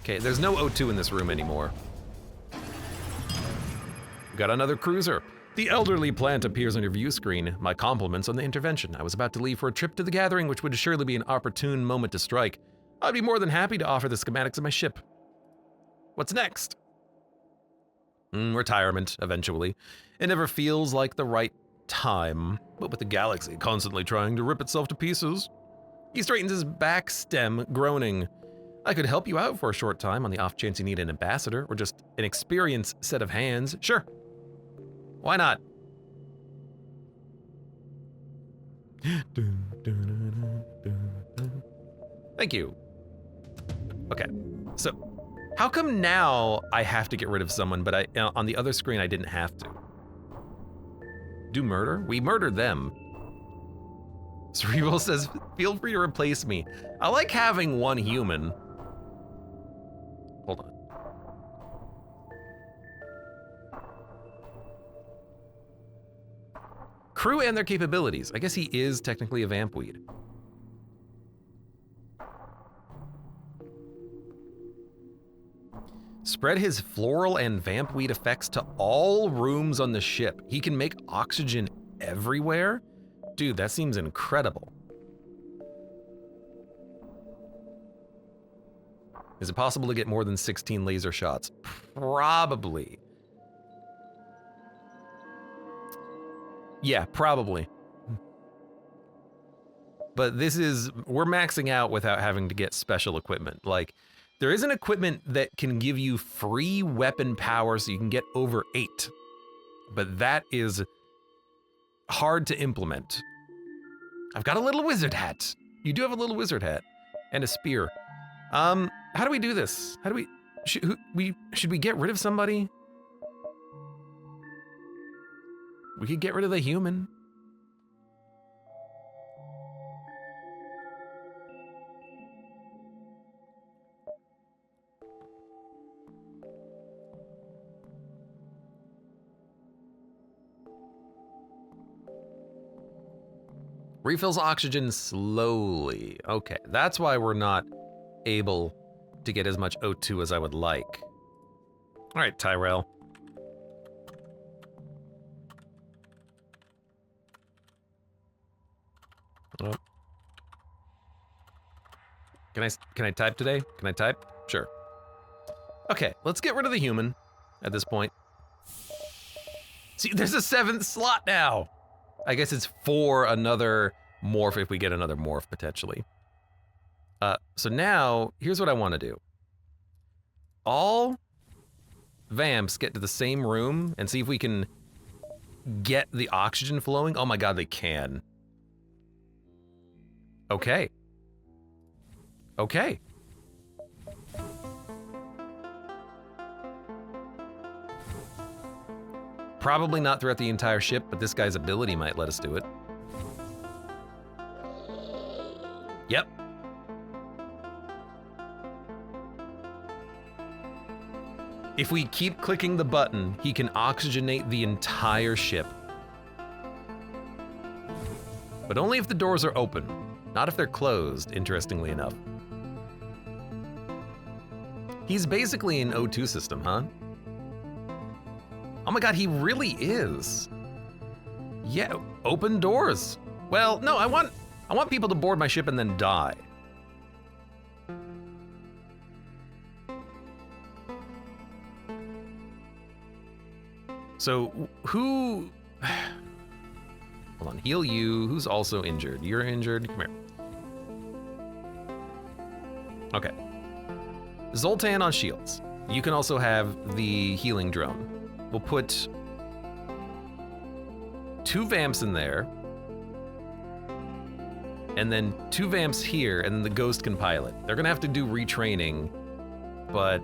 [SPEAKER 1] Okay, there's no O2 in this room anymore. We got another cruiser. The elderly plant appears on your view screen. My compliments on the intervention. I was about to leave for a trip to the gathering, which would surely be an opportune moment to strike. I'd be more than happy to offer the schematics of my ship. What's next? Retirement, eventually. It never feels like the right time, but with the galaxy constantly trying to rip itself to pieces. He straightens his back stem, groaning. I could help you out for a short time on the off chance you need an ambassador or just an experienced set of hands. Sure. Why not? Thank you. Okay, so how come now I have to get rid of someone, but on the other screen I didn't have to? Do murder? We murdered them. Cerebral says, feel free to replace me. I like having one human. Hold on. Crew and their capabilities. I guess he is technically a vampweed. Spread his floral and vampweed effects to all rooms on the ship. He can make oxygen everywhere? Dude, that seems incredible. Is it possible to get more than 16 laser shots? Probably. Yeah, probably. But this is, we're maxing out without having to get special equipment. Like, there is an equipment that can give you free weapon power so you can get over 8. But that is hard to implement. I've got a little wizard hat. You do have a little wizard hat and a spear. How do we do this? How do we, should we get rid of somebody? We could get rid of the human. Refills oxygen slowly. Okay, that's why we're not able to get as much O2 as I would like. All right, Tyrell. Oh. Can I type today? Can I type? Sure. Okay, let's get rid of the human at this point. See, there's a 7th slot now. I guess it's for another morph if we get another morph potentially. So now, here's what I want to do. All vamps get to the same room and see if we can get the oxygen flowing. Oh my god, they can. Okay. Okay. Probably not throughout the entire ship, but this guy's ability might let us do it. Yep. If we keep clicking the button, he can oxygenate the entire ship. But only if the doors are open, not if they're closed, interestingly enough. He's basically an O2 system, huh? Oh my god, he really is. Yeah, open doors. Well, no, I want people to board my ship and then die. So, who... Hold on, heal you. Who's also injured? You're injured. Come here. Okay. Zoltan on shields. You can also have the healing drone. We'll put 2 vamps in there, and then 2 vamps here, and then the ghost can pilot. They're gonna have to do retraining, but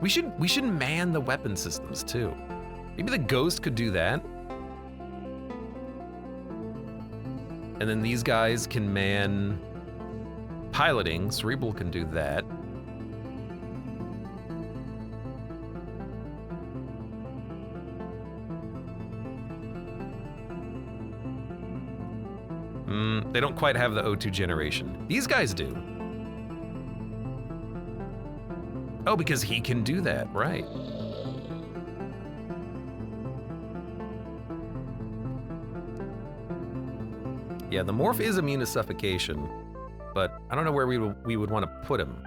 [SPEAKER 1] we should man the weapon systems too. Maybe the ghost could do that. And then these guys can man piloting. Cerebral can do that. They don't quite have the O2 generation. These guys do. Oh, because he can do that, right. Yeah, the morph is immune to suffocation, but I don't know where we would want to put him.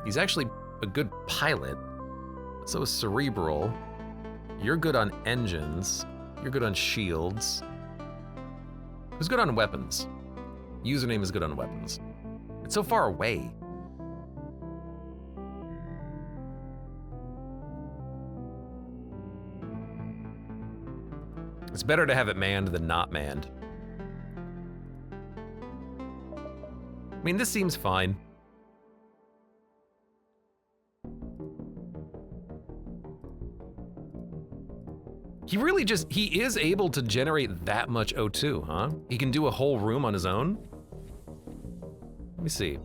[SPEAKER 1] He's actually a good pilot. So is Cerebral. You're good on engines. You're good on shields. Who's good on weapons? Username is good on weapons. It's so far away. It's better to have it manned than not manned. I mean, this seems fine. He really just, he is able to generate that much O2, huh? He can do a whole room on his own? Let me see.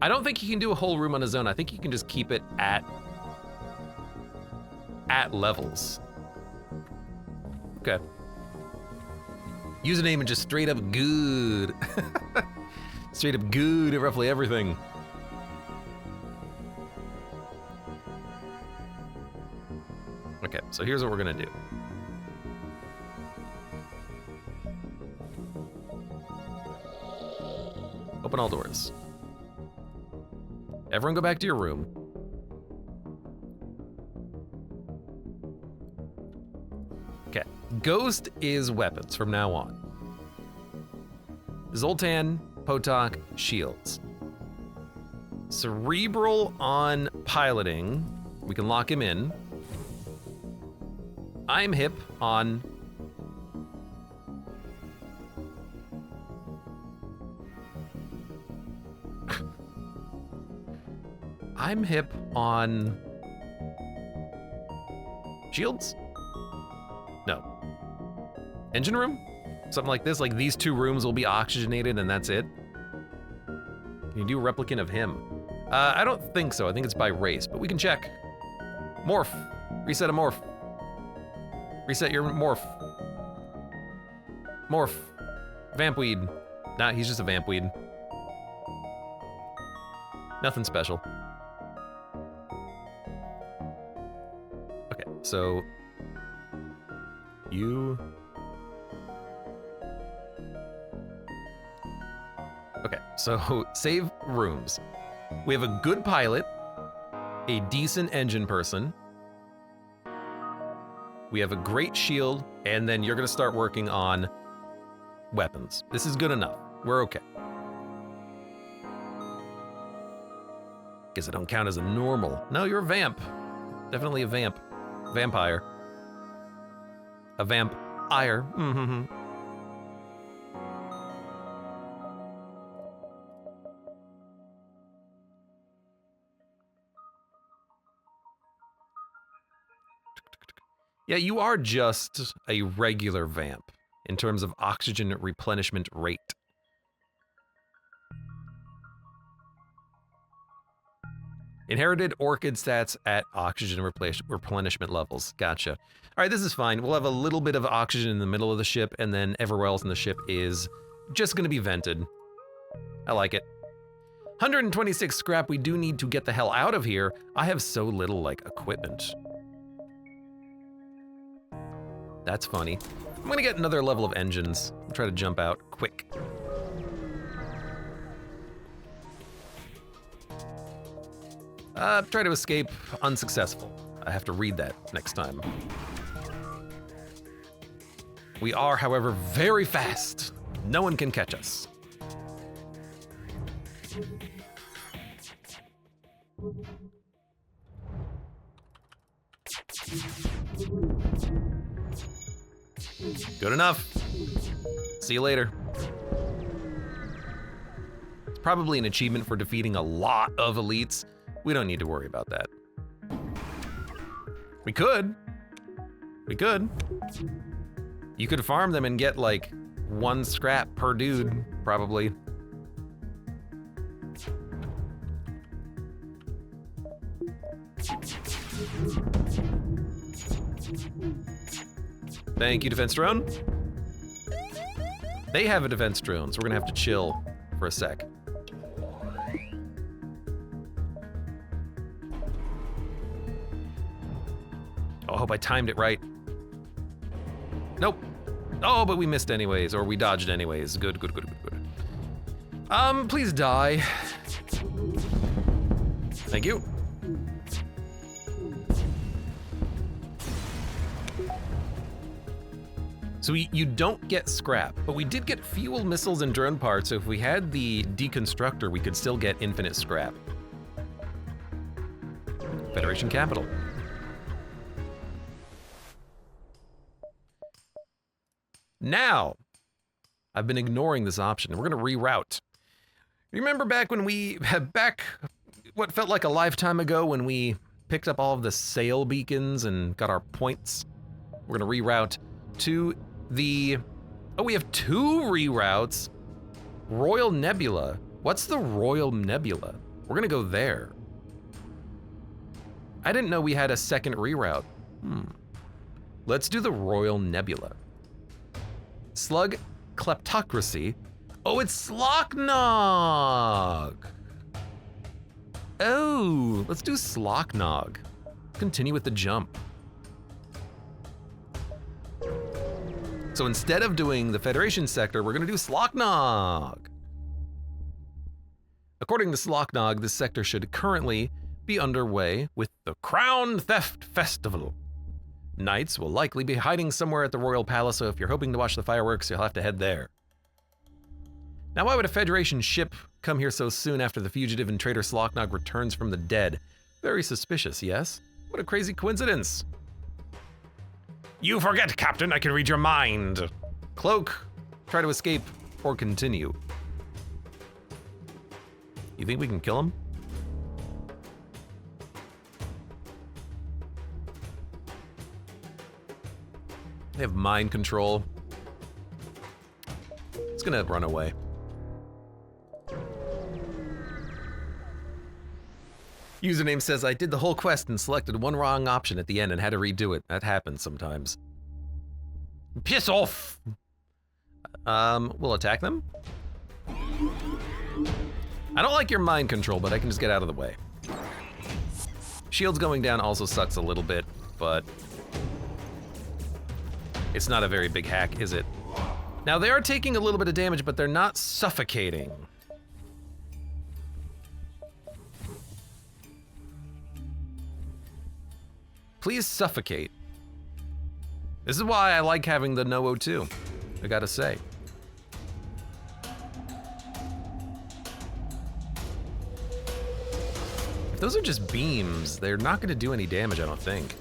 [SPEAKER 1] I don't think he can do a whole room on his own. I think he can just keep it at levels. Okay. Username and just straight up good. Straight up good at roughly everything. Okay, so here's what we're gonna do. Open all doors. Everyone go back to your room. Okay, Ghost is weapons from now on. Zoltan, Potok, shields. Cerebral on piloting. We can lock him in. I'm hip on... I'm hip on... shields? No. Engine room? Something like this, like these 2 rooms will be oxygenated and that's it? Can you do a replicant of him? I don't think so, I think it's by race, but we can check. Morph, reset a morph. Reset your morph. Morph, vampweed. Nah, he's just a vampweed. Nothing special. Okay, so you... Okay, so save rooms. We have a good pilot, a decent engine person. We have a great shield, and then you're gonna start working on weapons. This is good enough. We're okay. Guess I don't count as a normal. No, you're a vamp. Definitely a vamp. Vampire. A vamp-ire. Mm-hmm. Yeah, you are just a regular vamp in terms of oxygen replenishment rate. Inherited orchid stats at oxygen replenishment levels. Gotcha. All right, this is fine. We'll have a little bit of oxygen in the middle of the ship, and then everywhere else in the ship is just gonna be vented. I like it. 126 scrap. We do need to get the hell out of here. I have so little, like, equipment. That's funny. I'm gonna get another level of engines. I'll try to jump out quick. Try to escape, unsuccessful. I have to read that next time. We are, however, very fast. No one can catch us. Good enough. See you later. It's probably an achievement for defeating a lot of elites. We don't need to worry about that. We could. We could. You could farm them and get like 1 scrap per dude, probably. Thank you, defense drone. They have a defense drone, so we're gonna have to chill for a sec. Oh, I hope I timed it right. Nope. Oh, but we missed anyways, or we dodged anyways. Good, good, good, good, good. Please die. Thank you. So you don't get scrap, but we did get fuel, missiles, and drone parts, so if we had the deconstructor, we could still get infinite scrap. Federation capital. Now, I've been ignoring this option. We're gonna reroute. Remember back when what felt like a lifetime ago when we picked up all of the sail beacons and got our points? We're gonna reroute to we have 2 reroutes. Royal Nebula. What's the Royal Nebula? We're gonna go there. I didn't know we had a second reroute. Let's do the Royal Nebula. Slug Kleptocracy. Oh, it's Slocknog. Oh, let's do Slocknog. Continue with the jump. So instead of doing the Federation sector, we're gonna do Slocknog. According to Slocknog, this sector should currently be underway with the Crown Theft Festival. Knights will likely be hiding somewhere at the Royal Palace, so if you're hoping to watch the fireworks, you'll have to head there. Now, why would a Federation ship come here so soon after the fugitive and traitor Slocknog returns from the dead? Very suspicious, yes? What a crazy coincidence. You forget, Captain, I can read your mind. Cloak, try to escape or continue. You think we can kill him? They have mind control. It's gonna run away. Username says, I did the whole quest and selected one wrong option at the end and had to redo it. That happens sometimes. Piss off! We'll attack them. I don't like your mind control, but I can just get out of the way. Shields going down also sucks a little bit, but it's not a very big hack, is it? Now, they are taking a little bit of damage, but they're not suffocating. Please suffocate. This is why I like having the No O2, I gotta say. If those are just beams, they're not gonna do any damage, I don't think.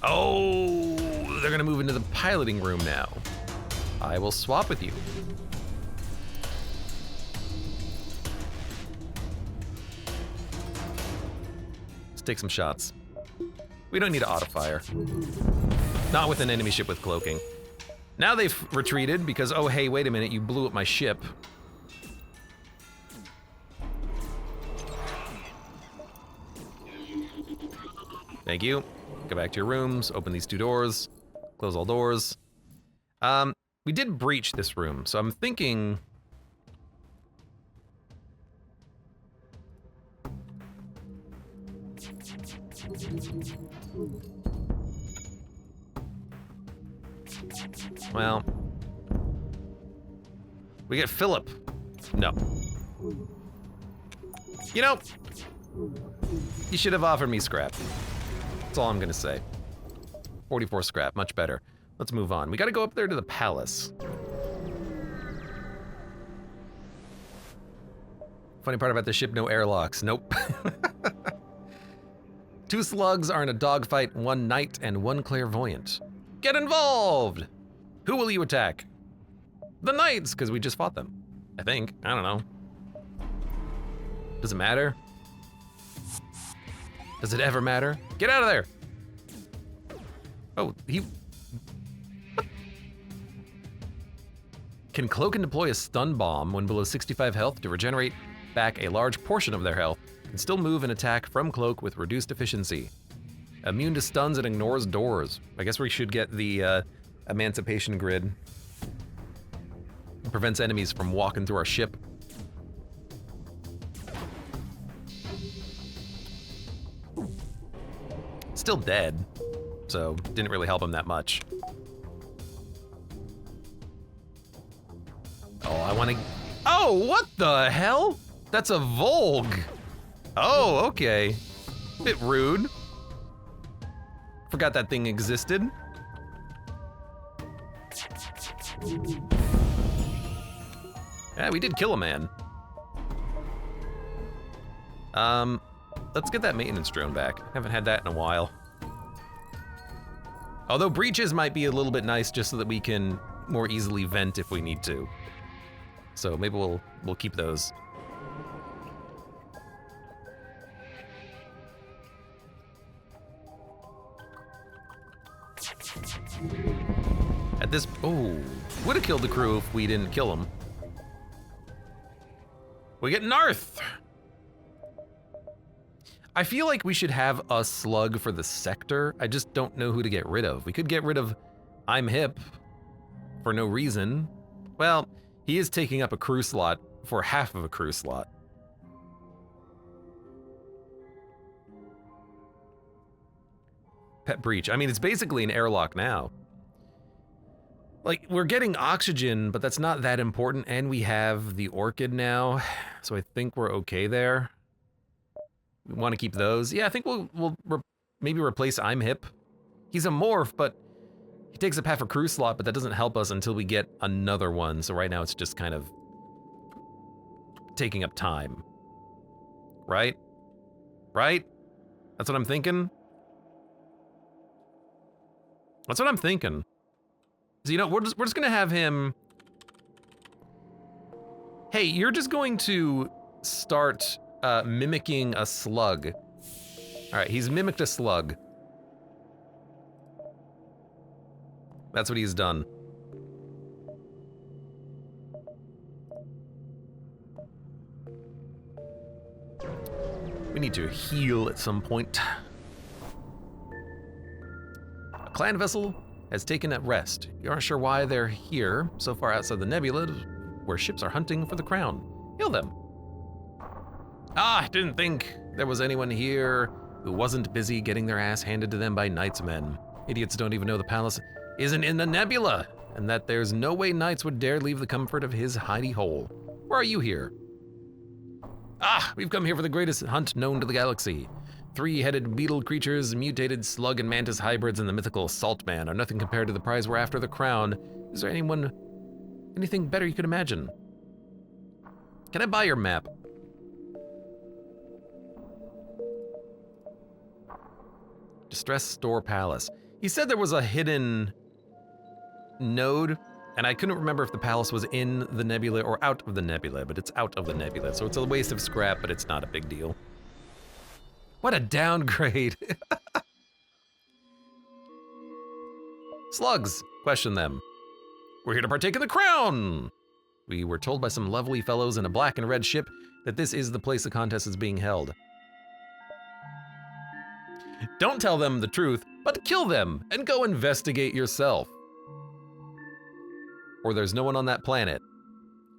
[SPEAKER 1] Oh, they're gonna move into the piloting room now. I will swap with you. take some shots. We don't need to auto-fire. Not with an enemy ship with cloaking. Now they've retreated because, oh hey, wait a minute, you blew up my ship. Thank you. Go back to your rooms, open these 2 doors, close all doors. We did breach this room, so I'm thinking... Well... We get Philip. No. You know, you should have offered me scrap. That's all I'm gonna say. 44 scrap, much better. Let's move on. We gotta go up there to the palace. Funny part about the ship, no airlocks. Nope. 2 slugs are in a dogfight, 1 knight and 1 clairvoyant. Get involved! Who will you attack? The knights, because we just fought them. I think. I don't know. Does it matter? Does it ever matter? Get out of there! Oh, he... Can cloak and deploy a stun bomb when below 65 health to regenerate back a large portion of their health and still move and attack from cloak with reduced efficiency. Immune to stuns and ignores doors. I guess we should get the emancipation grid. It prevents enemies from walking through our ship. Still dead, so didn't really help him that much. Oh, I want to... Oh, what the hell? That's a Volg. Oh, okay. Bit rude. Forgot that thing existed. Yeah, we did kill a man. Let's get that maintenance drone back. Haven't had that in a while. Although breaches might be a little bit nice just so that we can more easily vent if we need to. So maybe we'll keep those. At this, oh, would have killed the crew if we didn't kill them. We get Narth. I feel like we should have a slug for the sector. I just don't know who to get rid of. We could get rid of I'm Hip for no reason. Well, he is taking up a crew slot for half of a crew slot. Pet breach. I mean, it's basically an airlock now. Like, we're getting oxygen, but that's not that important, and we have the orchid now, so I think we're okay there. We want to keep those. Yeah, I think we'll maybe replace I'm Hip. He's a morph, but he takes up half a crew slot, but that doesn't help us until we get another one, so right now it's just kind of taking up time. Right? Right? That's what I'm thinking? That's what I'm thinking. So, you know, we're just gonna have him... Hey, you're just going to start mimicking a slug. All right, he's mimicked a slug. That's what he's done. We need to heal at some point. A clan vessel has taken a rest. You aren't sure why they're here, so far outside the nebula, where ships are hunting for the crown. Heal them. Ah, I didn't think there was anyone here who wasn't busy getting their ass handed to them by Knight's men. Idiots don't even know the palace isn't in the nebula, and that there's no way Knights would dare leave the comfort of his hidey hole. Why are you here? Ah, we've come here for the greatest hunt known to the galaxy. 3-headed beetle creatures, mutated slug and mantis hybrids, and the mythical salt man are nothing compared to the prize we're after, the crown. Is there anything better you could imagine? Can I buy your map? Distress Store Palace. He said there was a hidden node, and I couldn't remember if the palace was in the nebula or out of the nebula, but it's out of the nebula, so it's a waste of scrap, but it's not a big deal. What a downgrade. Slugs, question them. We're here to partake in the crown. We were told by some lovely fellows in a black and red ship that this is the place the contest is being held. Don't tell them the truth, but kill them and go investigate yourself. Or there's no one on that planet.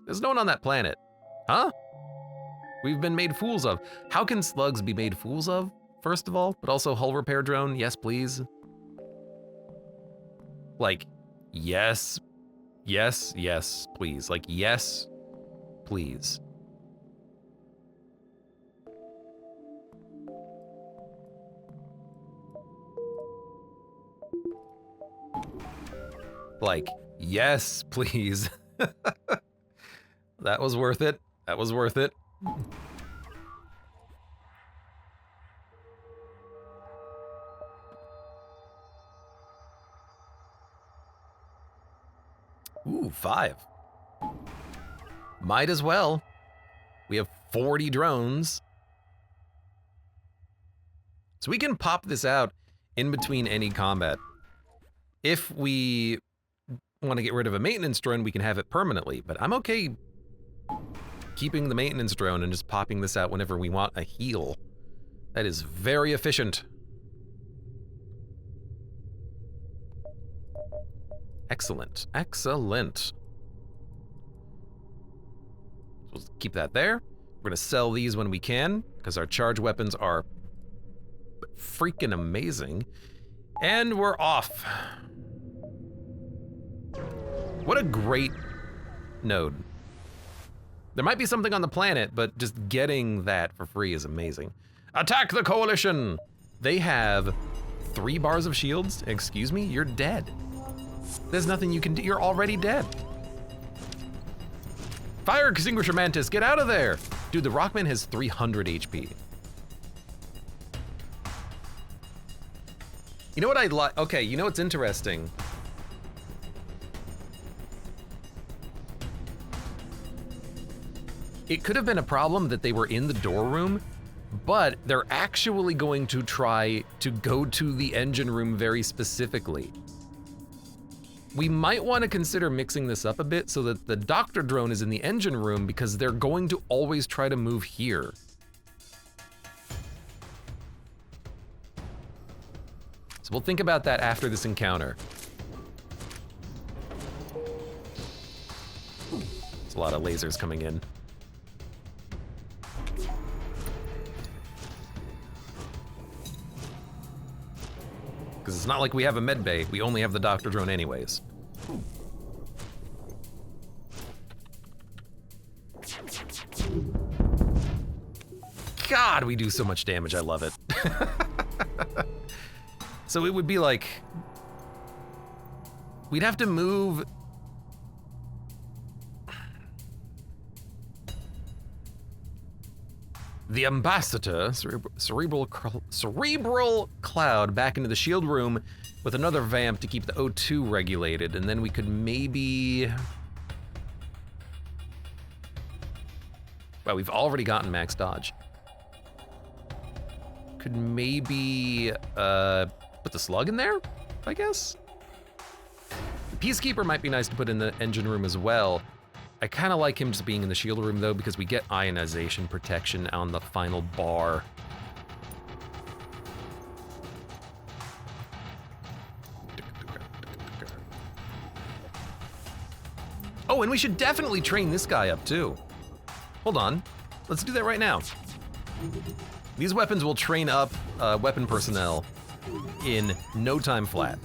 [SPEAKER 1] There's no one on that planet. Huh? We've been made fools of. How can slugs be made fools of, first of all? But also hull repair drone, yes please. Like, yes, yes, yes, please. Like, yes, please. Like, yes, please. That was worth it. That was worth it. Ooh, 5. Might as well. We have 40 drones. So we can pop this out in between any combat. If we want to get rid of a maintenance drone, we can have it permanently, but I'm okay keeping the maintenance drone and just popping this out whenever we want a heal. That is very efficient. Excellent, excellent. We'll keep that there. We're gonna sell these when we can, because our charge weapons are freaking amazing. And we're off. What a great node. There might be something on the planet, but just getting that for free is amazing. Attack the coalition! They have 3 bars of shields. Excuse me, you're dead. There's nothing you can do, you're already dead. Fire extinguisher mantis, get out of there! Dude, the Rockman has 300 HP. You know what I'd like, okay, you know what's interesting? It could have been a problem that they were in the door room, but they're actually going to try to go to the engine room very specifically. We might want to consider mixing this up a bit so that the doctor drone is in the engine room, because they're going to always try to move here. So we'll think about that after this encounter. There's a lot of lasers coming in. Because it's not like we have a med bay, we only have the doctor drone anyways. God, we do so much damage, I love it. So it would be like, we'd have to move the ambassador, cerebral cloud, back into the shield room with another vamp to keep the O2 regulated, and then we could maybe... Well, we've already gotten max dodge. Could maybe put the slug in there, I guess? The Peacekeeper might be nice to put in the engine room as well. I kind of like him just being in the shield room though, because we get ionization protection on the final bar. Oh, and we should definitely train this guy up too. Hold on, let's do that right now. These weapons will train up weapon personnel in no time flat.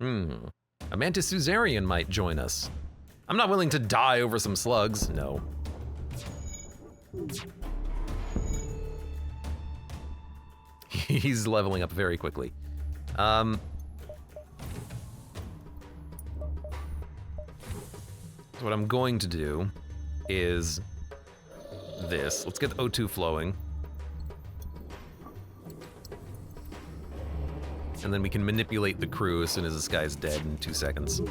[SPEAKER 1] A Mantis Suzerain might join us. I'm not willing to die over some slugs, no. He's leveling up very quickly. So what I'm going to do is this. Let's get the O2 flowing. and then we can manipulate the crew as soon as this guy's dead in 2 seconds.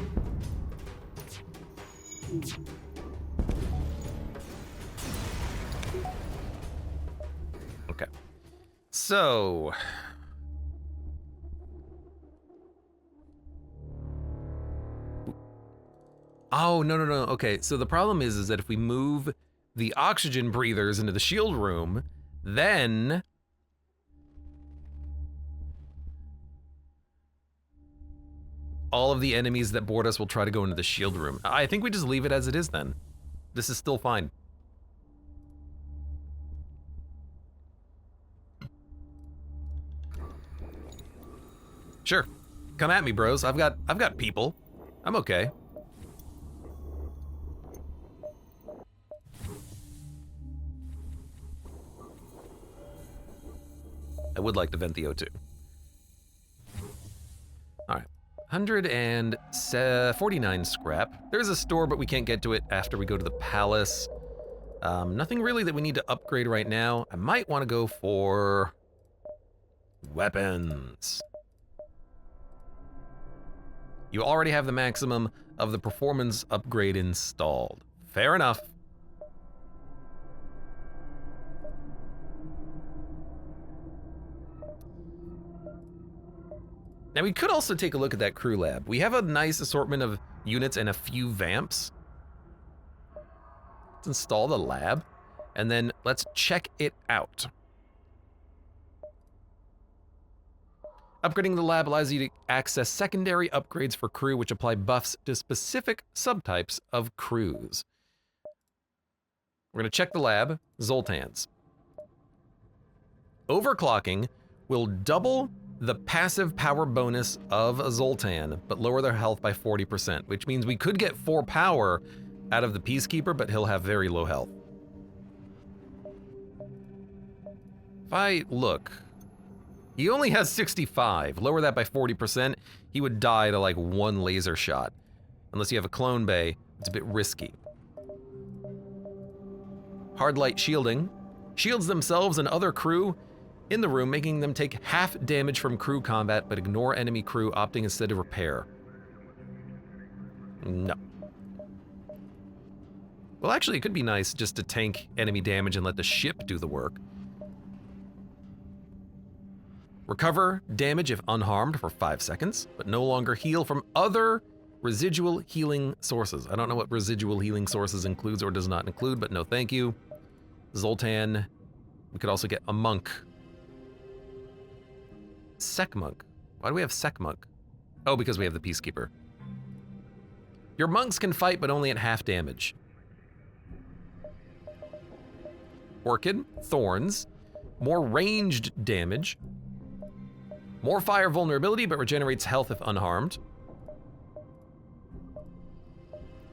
[SPEAKER 1] Okay. So... Oh, no. Okay, so the problem is that if we move the oxygen breathers into the shield room, then... all of the enemies that board us will try to go into the shield room. I think we just leave it as it is then. This is still fine. Sure. Come at me, bros. I've got people. I'm okay. I would like to vent the O2. All right. 149 scrap. There's a store, but we can't get to it after we go to the palace. Nothing really that we need to upgrade right now. I might want to go for weapons. You already have the maximum of the performance upgrade installed. Fair enough. Now we could also take a look at that crew lab. We have a nice assortment of units and a few vamps. Let's install the lab, and then let's check it out. Upgrading the lab allows you to access secondary upgrades for crew, which apply buffs to specific subtypes of crews. We're gonna check the lab, Zoltan's. Overclocking will double the passive power bonus of a Zoltan, but lower their health by 40%, which means we could get 4 power out of the Peacekeeper, but he'll have very low health. If I look, he only has 65. Lower that by 40%, he would die to like 1 laser shot. Unless you have a clone bay, it's a bit risky. Hard light shielding shields themselves and other crew in the room, making them take half damage from crew combat, but ignore enemy crew, opting instead to repair. No. Well, actually, it could be nice just to tank enemy damage and let the ship do the work. Recover damage if unharmed for 5 seconds, but no longer heal from other residual healing sources. I don't know what residual healing sources includes or does not include, but no thank you. Zoltan. We could also get a monk. Sec monk. Why do we have sec monk? Oh, because we have the Peacekeeper. Your monks can fight, but only at half damage. Orchid, thorns, more ranged damage, more fire vulnerability, but regenerates health if unharmed.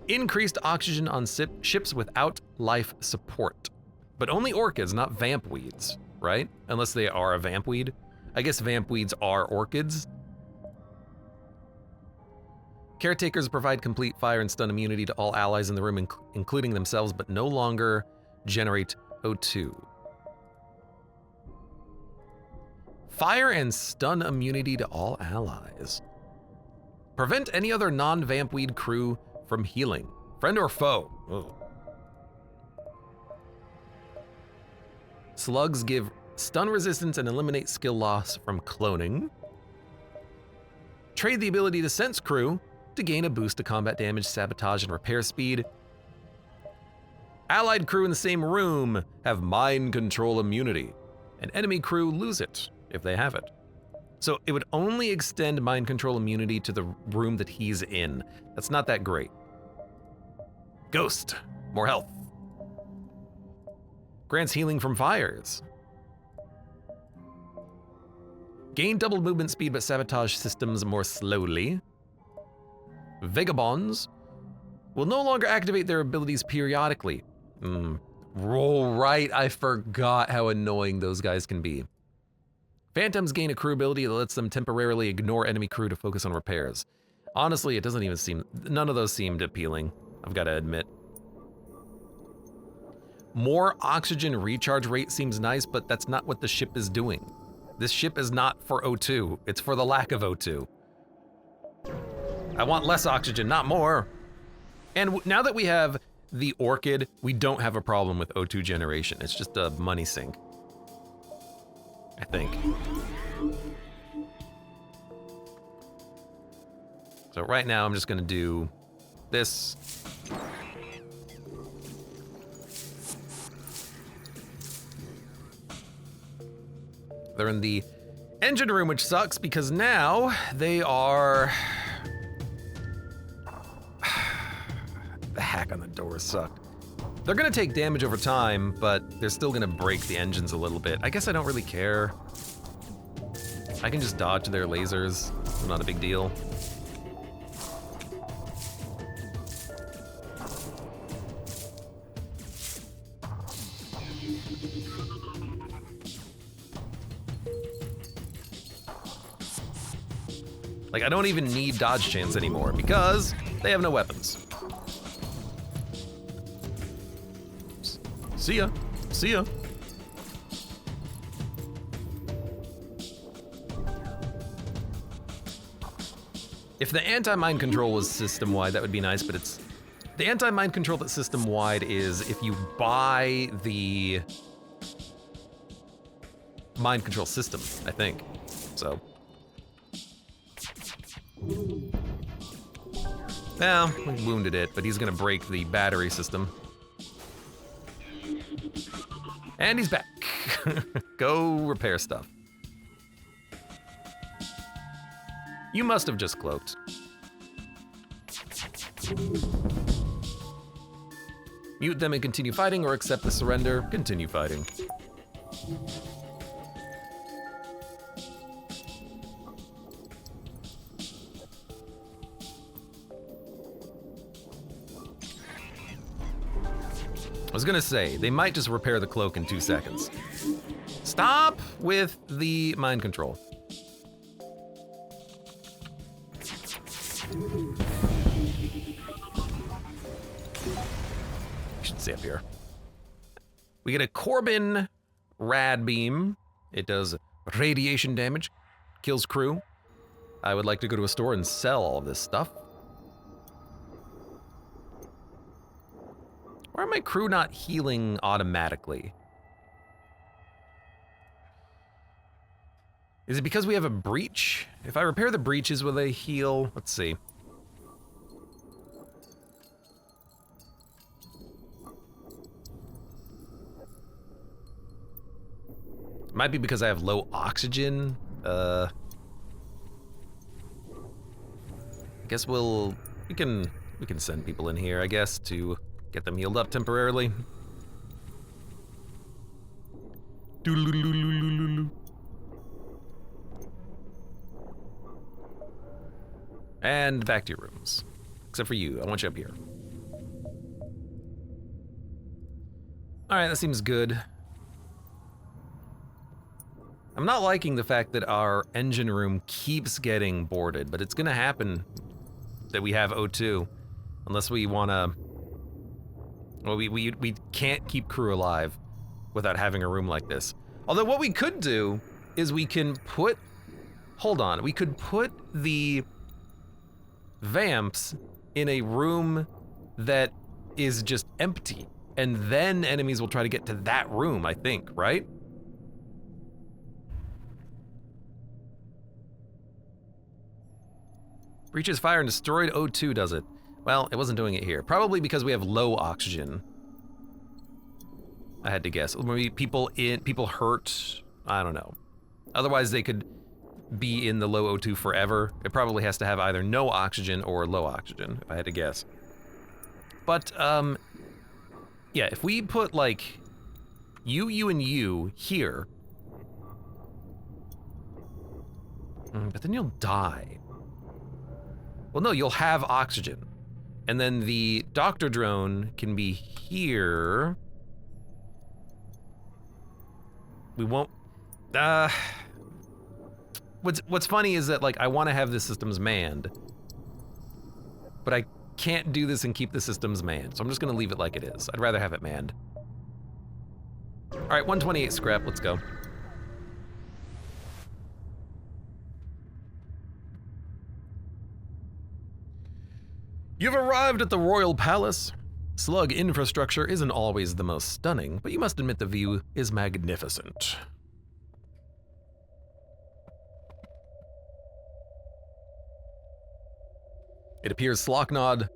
[SPEAKER 1] Increased oxygen on ships without life support. But only orchids, not vampweeds, right? Unless they are a vampweed. I guess vampweeds are orchids. Caretakers provide complete fire and stun immunity to all allies in the room, including themselves, but no longer generate O2. Fire and stun immunity to all allies. Prevent any other non-vampweed crew from healing. Friend or foe. Ugh. Slugs give stun resistance and eliminate skill loss from cloning. Trade the ability to sense crew to gain a boost to combat damage, sabotage, and repair speed. Allied crew in the same room have mind control immunity, and enemy crew lose it if they have it. So it would only extend mind control immunity to the room that he's in. That's not that great. Ghost, more health. Grants healing from fires. Gain double movement speed, but sabotage systems more slowly. Vagabonds will no longer activate their abilities periodically. Roll right, I forgot how annoying those guys can be. Phantoms gain a crew ability that lets them temporarily ignore enemy crew to focus on repairs. Honestly, it doesn't even seem, none of those seemed appealing, I've got to admit. More oxygen recharge rate seems nice, but that's not what the ship is doing. This ship is not for O2. It's for the lack of O2. I want less oxygen, not more. And now that we have the Orchid, we don't have a problem with O2 generation. It's just a money sink, I think. So right now I'm just gonna do this. They're in the engine room, which sucks because now they are... The hack on the door sucked. They're gonna take damage over time, but they're still gonna break the engines a little bit. I guess I don't really care. I can just dodge their lasers. It's not a big deal. Like, I don't even need dodge chance anymore because they have no weapons. See ya. See ya. If the anti-mind control was system-wide, that would be nice, but it's... The anti-mind control that's system-wide is if you buy the mind control system, I think. So... Well, we wounded it, but he's gonna break the battery system. And he's back. Go repair stuff. You must have just cloaked. Mute them and continue fighting, or accept the surrender. Continue fighting. I was gonna say, they might just repair the cloak in 2 seconds. Stop with the mind control. I should stay up here. We get a Corbin rad beam. It does radiation damage, kills crew. I would like to go to a store and sell all of this stuff. Why are my crew not healing automatically? Is it because we have a breach? If I repair the breaches, will they heal? Let's see. Might be because I have low oxygen. I guess we can send people in here, I guess, to get them healed up temporarily. And back to your rooms. Except for you, I want you up here. Alright, that seems good. I'm not liking the fact that our engine room keeps getting boarded, but it's gonna happen that we have O2. Unless we wanna... Well, we can't keep crew alive without having a room like this. Although what we could do is we can put... Hold on, we could put the vamps in a room that is just empty, and then enemies will try to get to that room, I think, right? Breaches fire and destroyed O2 does it. Well, it wasn't doing it here. Probably because we have low oxygen. I had to guess. Maybe people hurt. I don't know. Otherwise, they could be in the low O2 forever. It probably has to have either no oxygen or low oxygen, if I had to guess. But, yeah, if we put, like, you, and you here. But then you'll die. Well, no, you'll have oxygen. And then the doctor drone can be here. We won't... What's funny is that, like, I want to have the systems manned. But I can't do this and keep the systems manned, so I'm just going to leave it like it is. I'd rather have it manned. All right, 128 scrap, let's go. You've arrived at the Royal Palace. Slug infrastructure isn't always the most stunning, but you must admit the view is magnificent. It appears Slocknog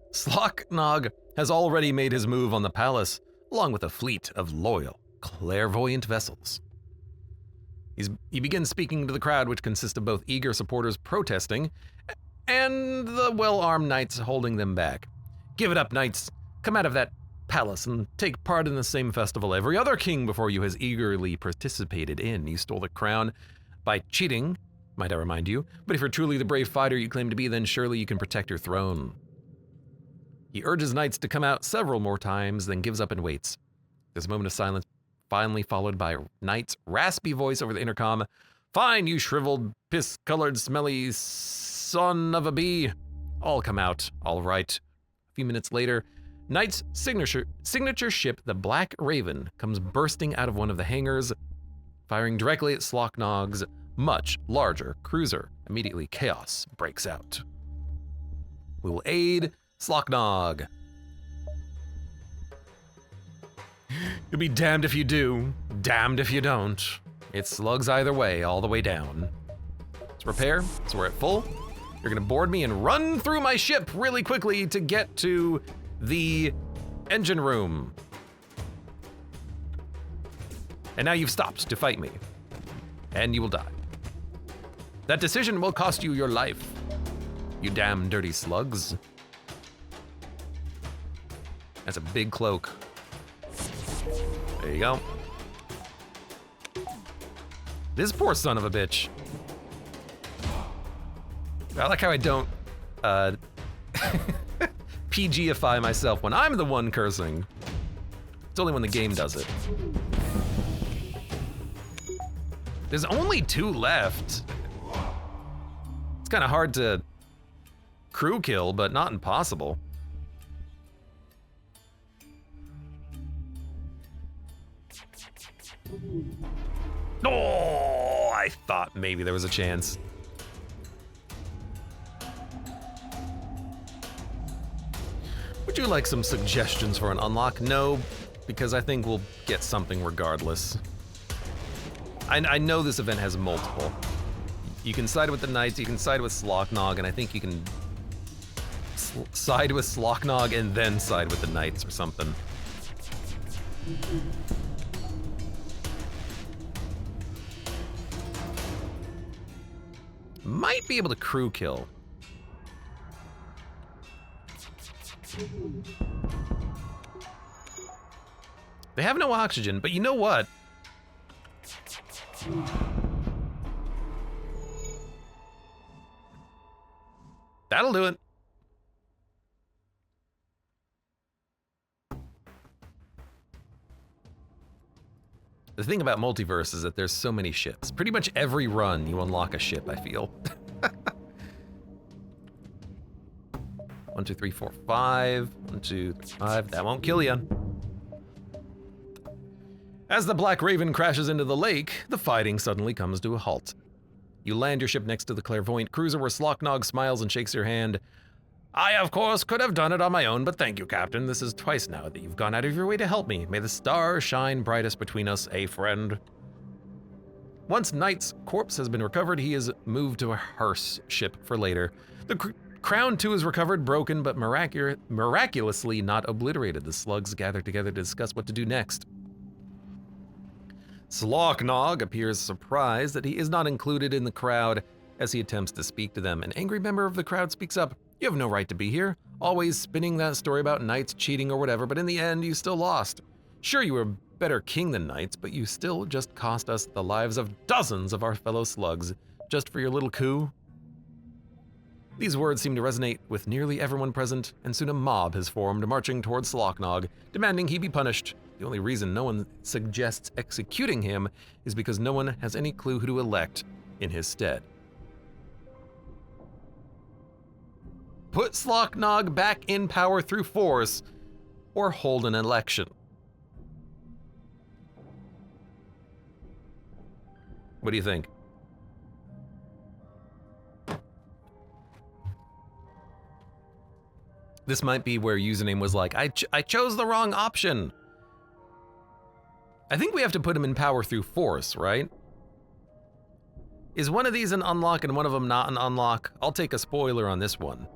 [SPEAKER 1] has already made his move on the palace, along with a fleet of loyal, clairvoyant vessels. He begins speaking to the crowd, which consists of both eager supporters protesting and the well-armed knights holding them back. Give it up, knights. Come out of that palace and take part in the same festival every other king before you has eagerly participated in. You stole the crown by cheating, might I remind you, but if you're truly the brave fighter you claim to be, then surely you can protect your throne. He urges knights to come out several more times, then gives up and waits. There's a moment of silence, finally followed by Knight's raspy voice over the intercom. Fine, you shriveled, piss-colored, smelly son of a bee. All come out, all right. A few minutes later, Knight's signature ship, the Black Raven, comes bursting out of one of the hangars, firing directly at Slocknog's much larger cruiser. Immediately, chaos breaks out. We will aid Slocknog. You'll be damned if you do, damned if you don't. It slugs either way, all the way down. Let's repair, so we're at full. You're gonna board me and run through my ship really quickly to get to the engine room. And now you've stopped to fight me, and you will die. That decision will cost you your life, you damn dirty slugs. That's a big cloak. There you go. This poor son of a bitch. I like how I don't PG-ify myself when I'm the one cursing. It's only when the game does it. There's only 2 left. It's kind of hard to crew kill, but not impossible. Oh, I thought maybe there was a chance. Would you like some suggestions for an unlock? No, because I think we'll get something regardless. I know this event has multiple. You can side with the knights, you can side with Slocknog, and I think you can side with Slocknog and then side with the knights or something. Might be able to crew kill. They have no oxygen, but you know what? That'll do it. The thing about Multiverse is that there's so many ships. Pretty much every run you unlock a ship, I feel. 1, 2, 3, 4, 5. 1, 2, 3, 5. That won't kill you. As the Black Raven crashes into the lake, the fighting suddenly comes to a halt. You land your ship next to the clairvoyant cruiser where Slocknog smiles and shakes your hand. I, of course, could have done it on my own, but thank you, Captain. This is twice now that you've gone out of your way to help me. May the stars shine brightest between us, friend. Once Knight's corpse has been recovered, he is moved to a hearse ship for later. The crown, too, is recovered, broken, but miraculously not obliterated. The slugs gather together to discuss what to do next. Slocknog appears surprised that he is not included in the crowd as he attempts to speak to them. An angry member of the crowd speaks up. You have no right to be here, always spinning that story about knights cheating or whatever, but in the end, you still lost. Sure, you were a better king than knights, but you still just cost us the lives of dozens of our fellow slugs, just for your little coup. These words seem to resonate with nearly everyone present, and soon a mob has formed, marching towards Slocknog, demanding he be punished. The only reason no one suggests executing him is because no one has any clue who to elect in his stead. Put Slocknog back in power through force, or hold an election. What do you think? This might be where username was like, I chose the wrong option. I think we have to put him in power through force, right? Is one of these an unlock and one of them not an unlock? I'll take a spoiler on this one.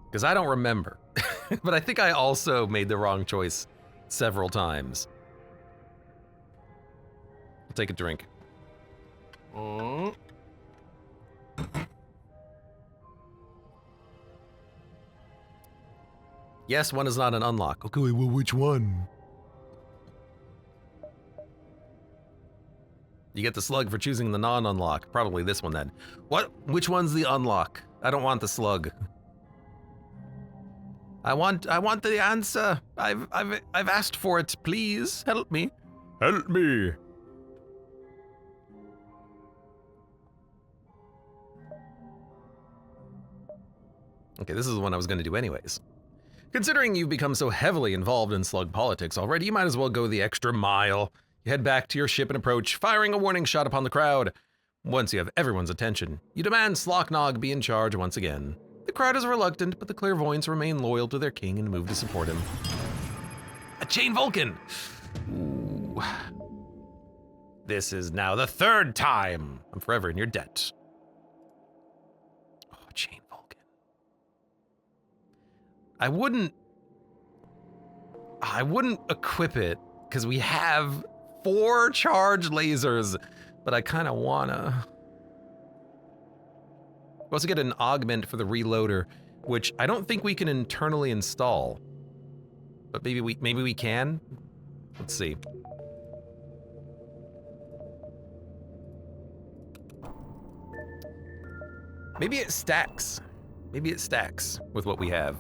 [SPEAKER 1] Because I don't remember. But I think I also made the wrong choice several times. I'll take a drink. Yes, one is not an unlock. Okay, well, which one? You get the slug for choosing the non-unlock. Probably this one then. What? Which one's the unlock? I don't want the slug. I want the answer. I've asked for it. Please help me. Help me. Okay, this is the one I was going to do anyways. Considering you've become so heavily involved in slug politics already, you might as well go the extra mile. You head back to your ship and approach, firing a warning shot upon the crowd. Once you have everyone's attention, you demand Slocknog be in charge once again. The crowd is reluctant, but the clairvoyants remain loyal to their king and move to support him. A chain Vulcan! Ooh. This is now the third time. I'm forever in your debt. Oh, chain Vulcan. I wouldn't equip it, because we have 4 charged lasers, but I kind of wanna. We also get an augment for the reloader, which I don't think we can internally install. But maybe we can? Let's see. Maybe it stacks. Maybe it stacks with what we have.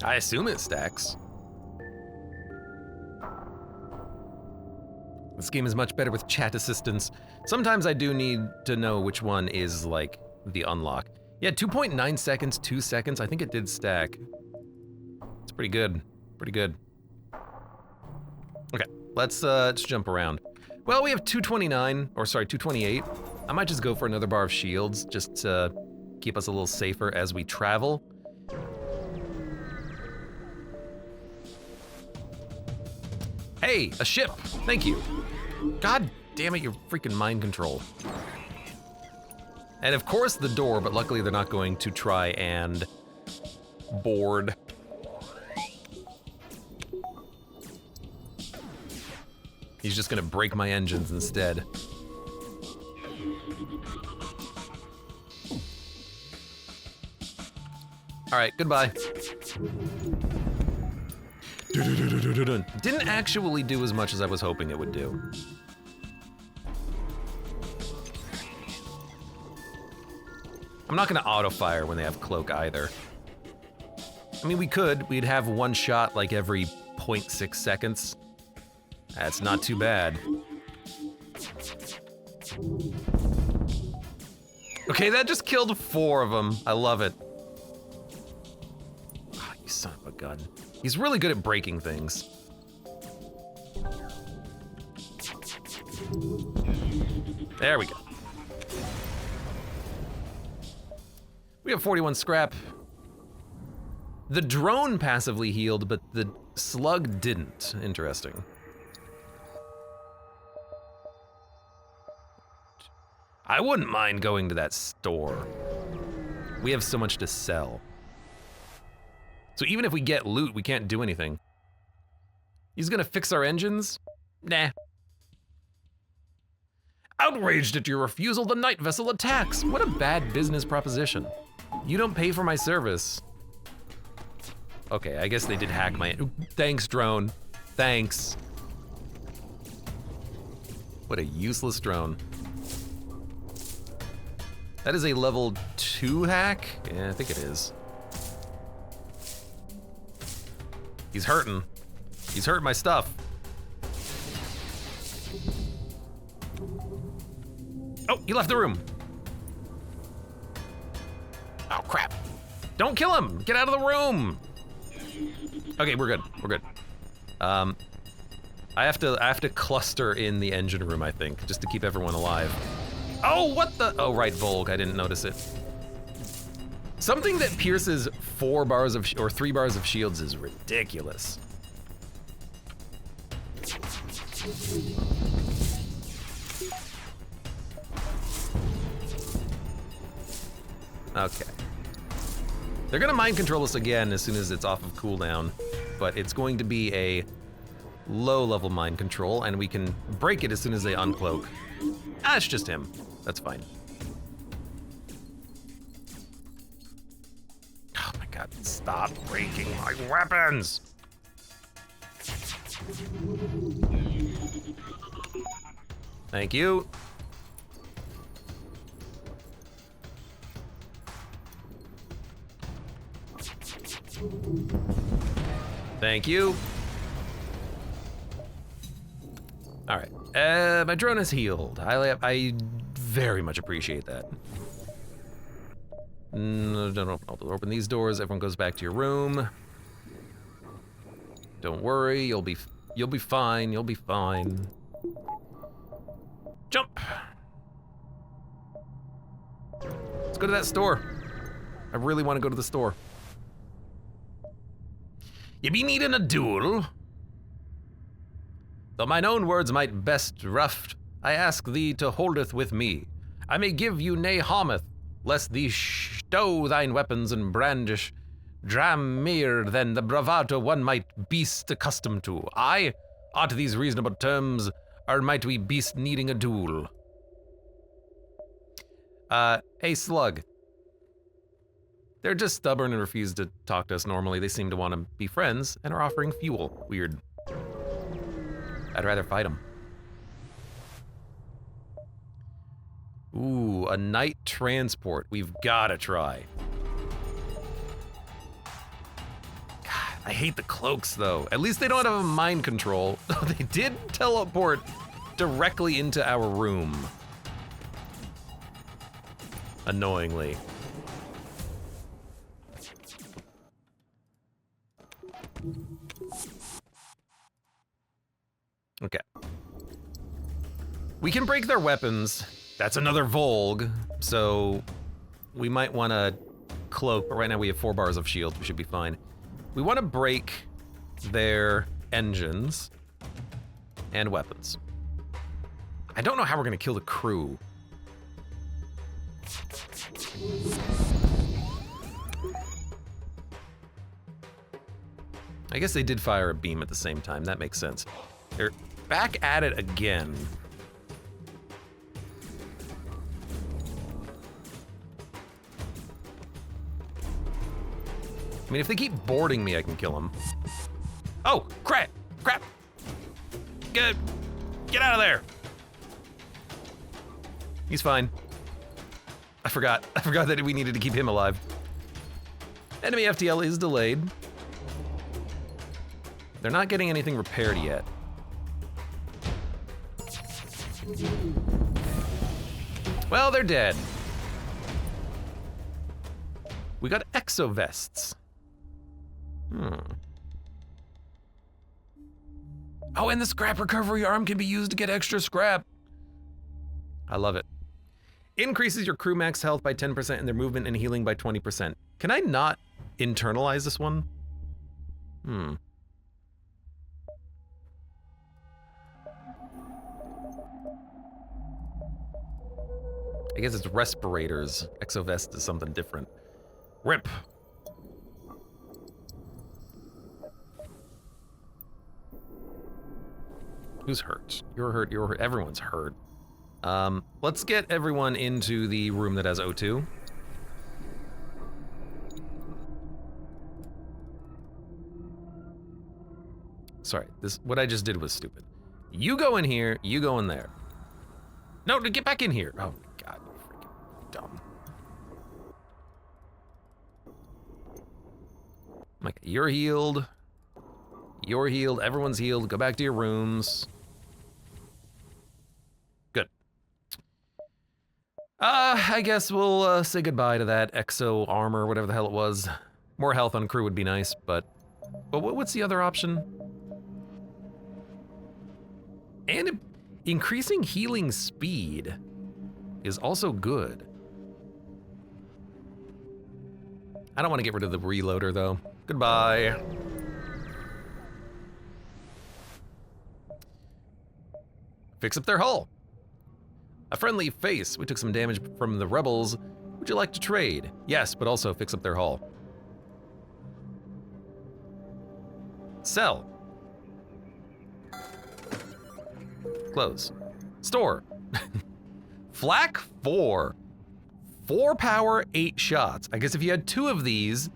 [SPEAKER 1] I assume it stacks. This game is much better with chat assistance. Sometimes I do need to know which one is, like, the unlock. Yeah, 2.9 seconds, 2 seconds. I think it did stack. It's pretty good. Pretty good. Okay, let's jump around. Well, we have 229, or sorry, 228. I might just go for another bar of shields, just to keep us a little safer as we travel. Hey, a ship! Thank you. God damn it, your freaking mind control. And of course the door, but luckily they're not going to try and board. He's just gonna break my engines instead. All right, goodbye. Didn't actually do as much as I was hoping it would do. I'm not gonna auto-fire when they have cloak either. I mean, we could. We'd have one shot like every 0.6 seconds. That's not too bad. Okay, that just killed 4 of them. I love it. Oh, you son of a gun. He's really good at breaking things. There we go. We have 41 scrap. The drone passively healed, but the slug didn't. Interesting. I wouldn't mind going to that store. We have so much to sell. So even if we get loot, we can't do anything. He's gonna fix our engines? Nah. Outraged at your refusal, the night vessel attacks. What a bad business proposition. You don't pay for my service. Okay, I guess they did hack my... Thanks, drone. Thanks. What a useless drone. That is a level 2 hack? Yeah, I think it is. He's hurting. He's hurting my stuff. Oh, he left the room. Oh, crap. Don't kill him. Get out of the room. Okay, we're good. We're good. I have to cluster in the engine room, I think, just to keep everyone alive. Oh, what the? Oh, right, Volg. I didn't notice it. Something that pierces 4 bars of, or 3 bars of shields is ridiculous. Okay. They're gonna mind control us again as soon as it's off of cooldown, but it's going to be a low-level mind control, and we can break it as soon as they uncloak. Ah, it's just him. That's fine. Oh my god, stop breaking my weapons! Thank you. Thank you. All right, my drone is healed. I very much appreciate that. No, don't open these doors. Everyone goes back to your room. Don't worry, you'll be fine. You'll be fine. Jump. Let's go to that store. I really want to go to the store. You be needing a duel? Though mine own words might best rough, I ask thee to holdeth with me. I may give you nae harmeth, lest thee stow thine weapons and brandish dram mere than the bravado one might beast accustomed to. Aye, are to these reasonable terms, or might we beast needing a duel? Hey Slug. They're just stubborn and refuse to talk to us normally. They seem to want to be friends and are offering fuel. Weird. I'd rather fight them. Ooh, a night transport. We've gotta try. God, I hate the cloaks though. At least they don't have a mind control. They did teleport directly into our room. Annoyingly. Okay. We can break their weapons. That's another Volg, so we might want to cloak, but right now we have 4 bars of shield. We should be fine. We want to break their engines and weapons. I don't know how we're going to kill the crew. I guess they did fire a beam at the same time. That makes sense. They're back at it again. I mean, if they keep boarding me, I can kill them. Oh, crap! Crap! Get out of there! He's fine. I forgot that we needed to keep him alive. Enemy FTL is delayed. They're not getting anything repaired yet. Well, they're dead. We got exovests. Oh, and the scrap recovery arm can be used to get extra scrap. I love it. Increases your crew max health by 10% and their movement and healing by 20%. Can I not internalize this one? I guess it's respirators. Exovest is something different. RIP. Who's hurt? You're hurt, you're hurt. Everyone's hurt. Let's get everyone into the room that has O2. Sorry, what I just did was stupid. You go in here, you go in there. No, get back in here. Oh my god, you're freaking dumb. Like, you're healed. You're healed, everyone's healed. Go back to your rooms. Good. I guess we'll say goodbye to that exo armor, whatever the hell it was. More health on crew would be nice, but what's the other option? And increasing healing speed. is also good. I don't want to get rid of the reloader, though. Goodbye. Fix up their hull. A friendly face. We took some damage from the rebels. Would you like to trade? Yes, but also fix up their hull. Sell. Close. Store. Flak 4. 4 power, 8 shots. I guess if you had 2 of these,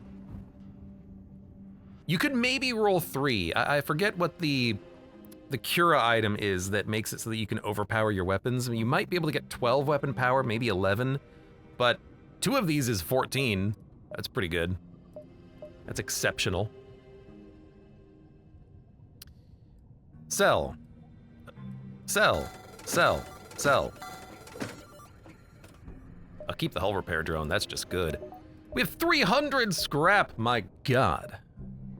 [SPEAKER 1] you could maybe roll 3. I forget what the Cura item is that makes it so that you can overpower your weapons. I mean, you might be able to get 12 weapon power, maybe 11, but 2 of these is 14. That's pretty good. That's exceptional. Sell. Sell. Sell. Sell. I'll keep the hull repair drone, that's just good. We have 300 scrap, my god.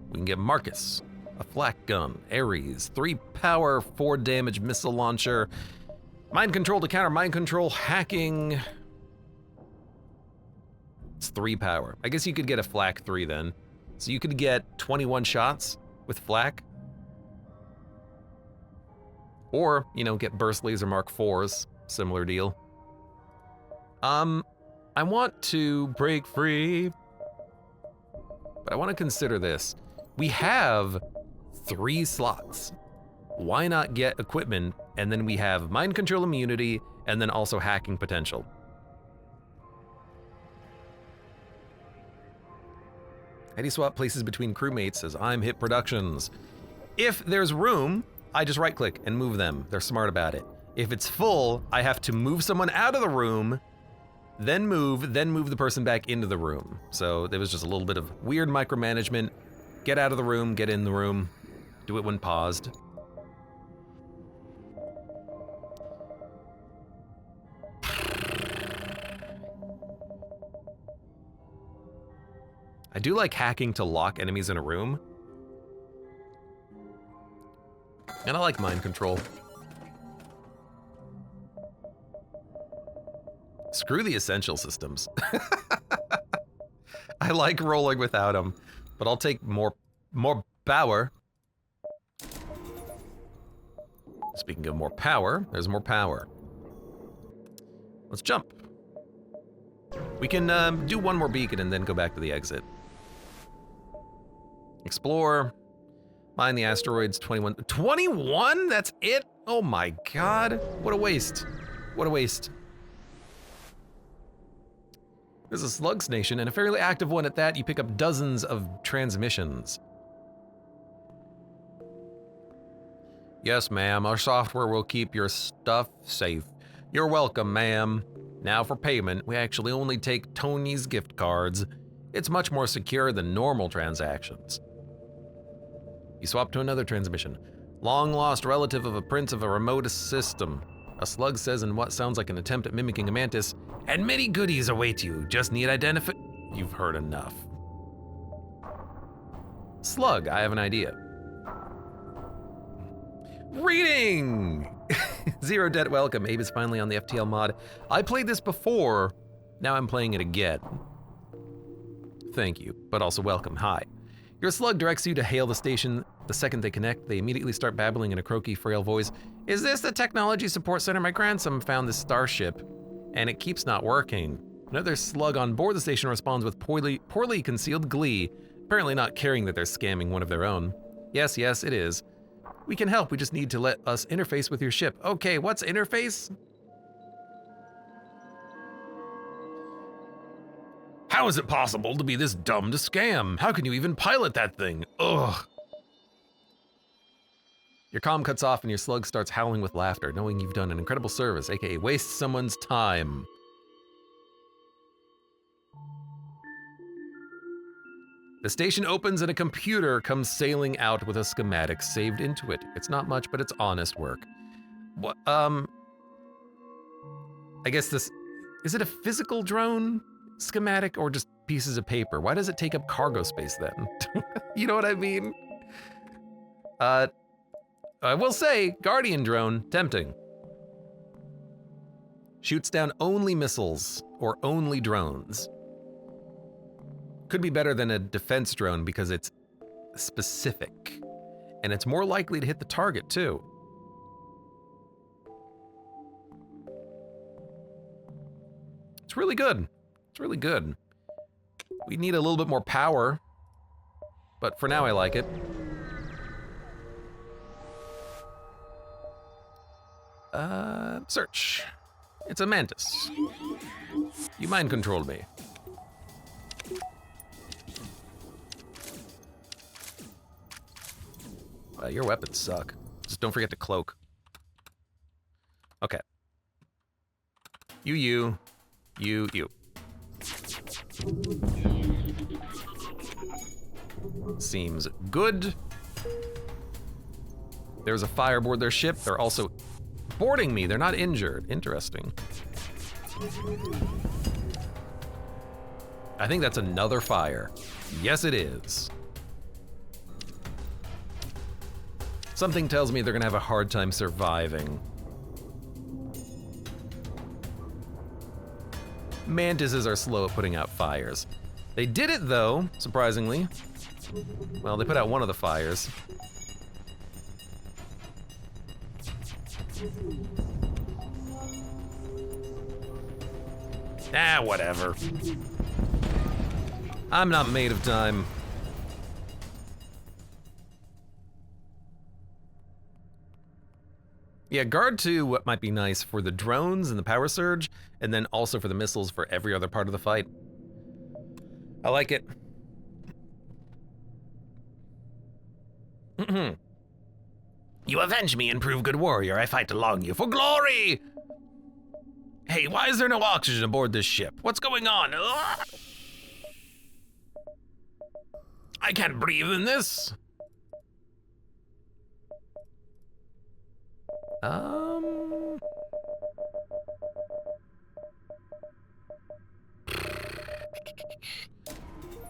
[SPEAKER 1] We can get Marcus, a flak gun, Ares, 3 power, 4 damage missile launcher, mind control to counter mind control, hacking. It's 3 power. I guess you could get a flak 3 then. So you could get 21 shots with flak. Or, you know, get burst laser mark 4s, similar deal. I want to break free, but I want to consider this. We have 3 slots. Why not get equipment, and then we have mind control immunity, and then also hacking potential? How do you swap places between crewmates as I'm Hit Productions? If there's room, I just right click and move them. They're smart about it. If it's full, I have to move someone out of the room, then move the person back into the room. So there was just a little bit of weird micromanagement. Get out of the room, get in the room, do it when paused. I do like hacking to lock enemies in a room. And I like mind control. Screw the essential systems. I like rolling without them, but I'll take more power. Speaking of more power, there's more power. Let's jump. We can do one more beacon and then go back to the exit. Explore. Mine the asteroids, 21. 21? That's it? Oh my god. What a waste. What a waste. There's a slug station, and a fairly active one at that. You pick up dozens of transmissions. Yes, ma'am. Our software will keep your stuff safe. You're welcome, ma'am. Now for payment, we actually only take Tony's gift cards. It's much more secure than normal transactions. You swap to another transmission. Long-lost relative of a prince of a remote system. A slug says in what sounds like an attempt at mimicking a mantis, and many goodies await you. Just need You've heard enough. Slug, I have an idea. Reading! Zero Debt welcome. Abe is finally on the FTL mod. I played this before, now I'm playing it again. Thank you, but also welcome. Hi. Your slug directs you to hail the station. The second they connect, they immediately start babbling in a croaky, frail voice. Is this the Technology Support Center? My grandson found this starship, and it keeps not working. Another slug on board the station responds with poorly concealed glee, apparently not caring that they're scamming one of their own. Yes, yes, it is. We can help, we just need to let us interface with your ship. Okay, what's interface? How is it possible to be this dumb to scam? How can you even pilot that thing? Ugh. Your comm cuts off and your slug starts howling with laughter, knowing you've done an incredible service, aka waste someone's time. The station opens and a computer comes sailing out with a schematic saved into it. It's not much, but it's honest work. What, I guess this, is it a physical drone schematic or just pieces of paper? Why does it take up cargo space then? You know what I mean? I will say, Guardian drone, tempting. Shoots down only missiles or only drones. Could be better than a defense drone because it's specific. And it's more likely to hit the target too. It's really good. It's really good. We need a little bit more power, but for now I like it. Search. It's a mantis. You mind controlled me. Your weapons suck. Just don't forget to cloak. Okay. You. Seems good. There's a fire aboard their ship. They're also boarding me. They're not injured. Interesting. I think that's another fire. Yes, it is. Something tells me they're gonna have a hard time surviving. Mantises are slow at putting out fires. They did it though, surprisingly. Well, they put out one of the fires. Ah, whatever. I'm not made of time. Yeah, guard 2 what might be nice for the drones and the power surge, and then also for the missiles for every other part of the fight. I like it. You avenge me and prove good warrior. I fight along you for glory! Hey, why is there no oxygen aboard this ship? What's going on? Ugh! I can't breathe in this.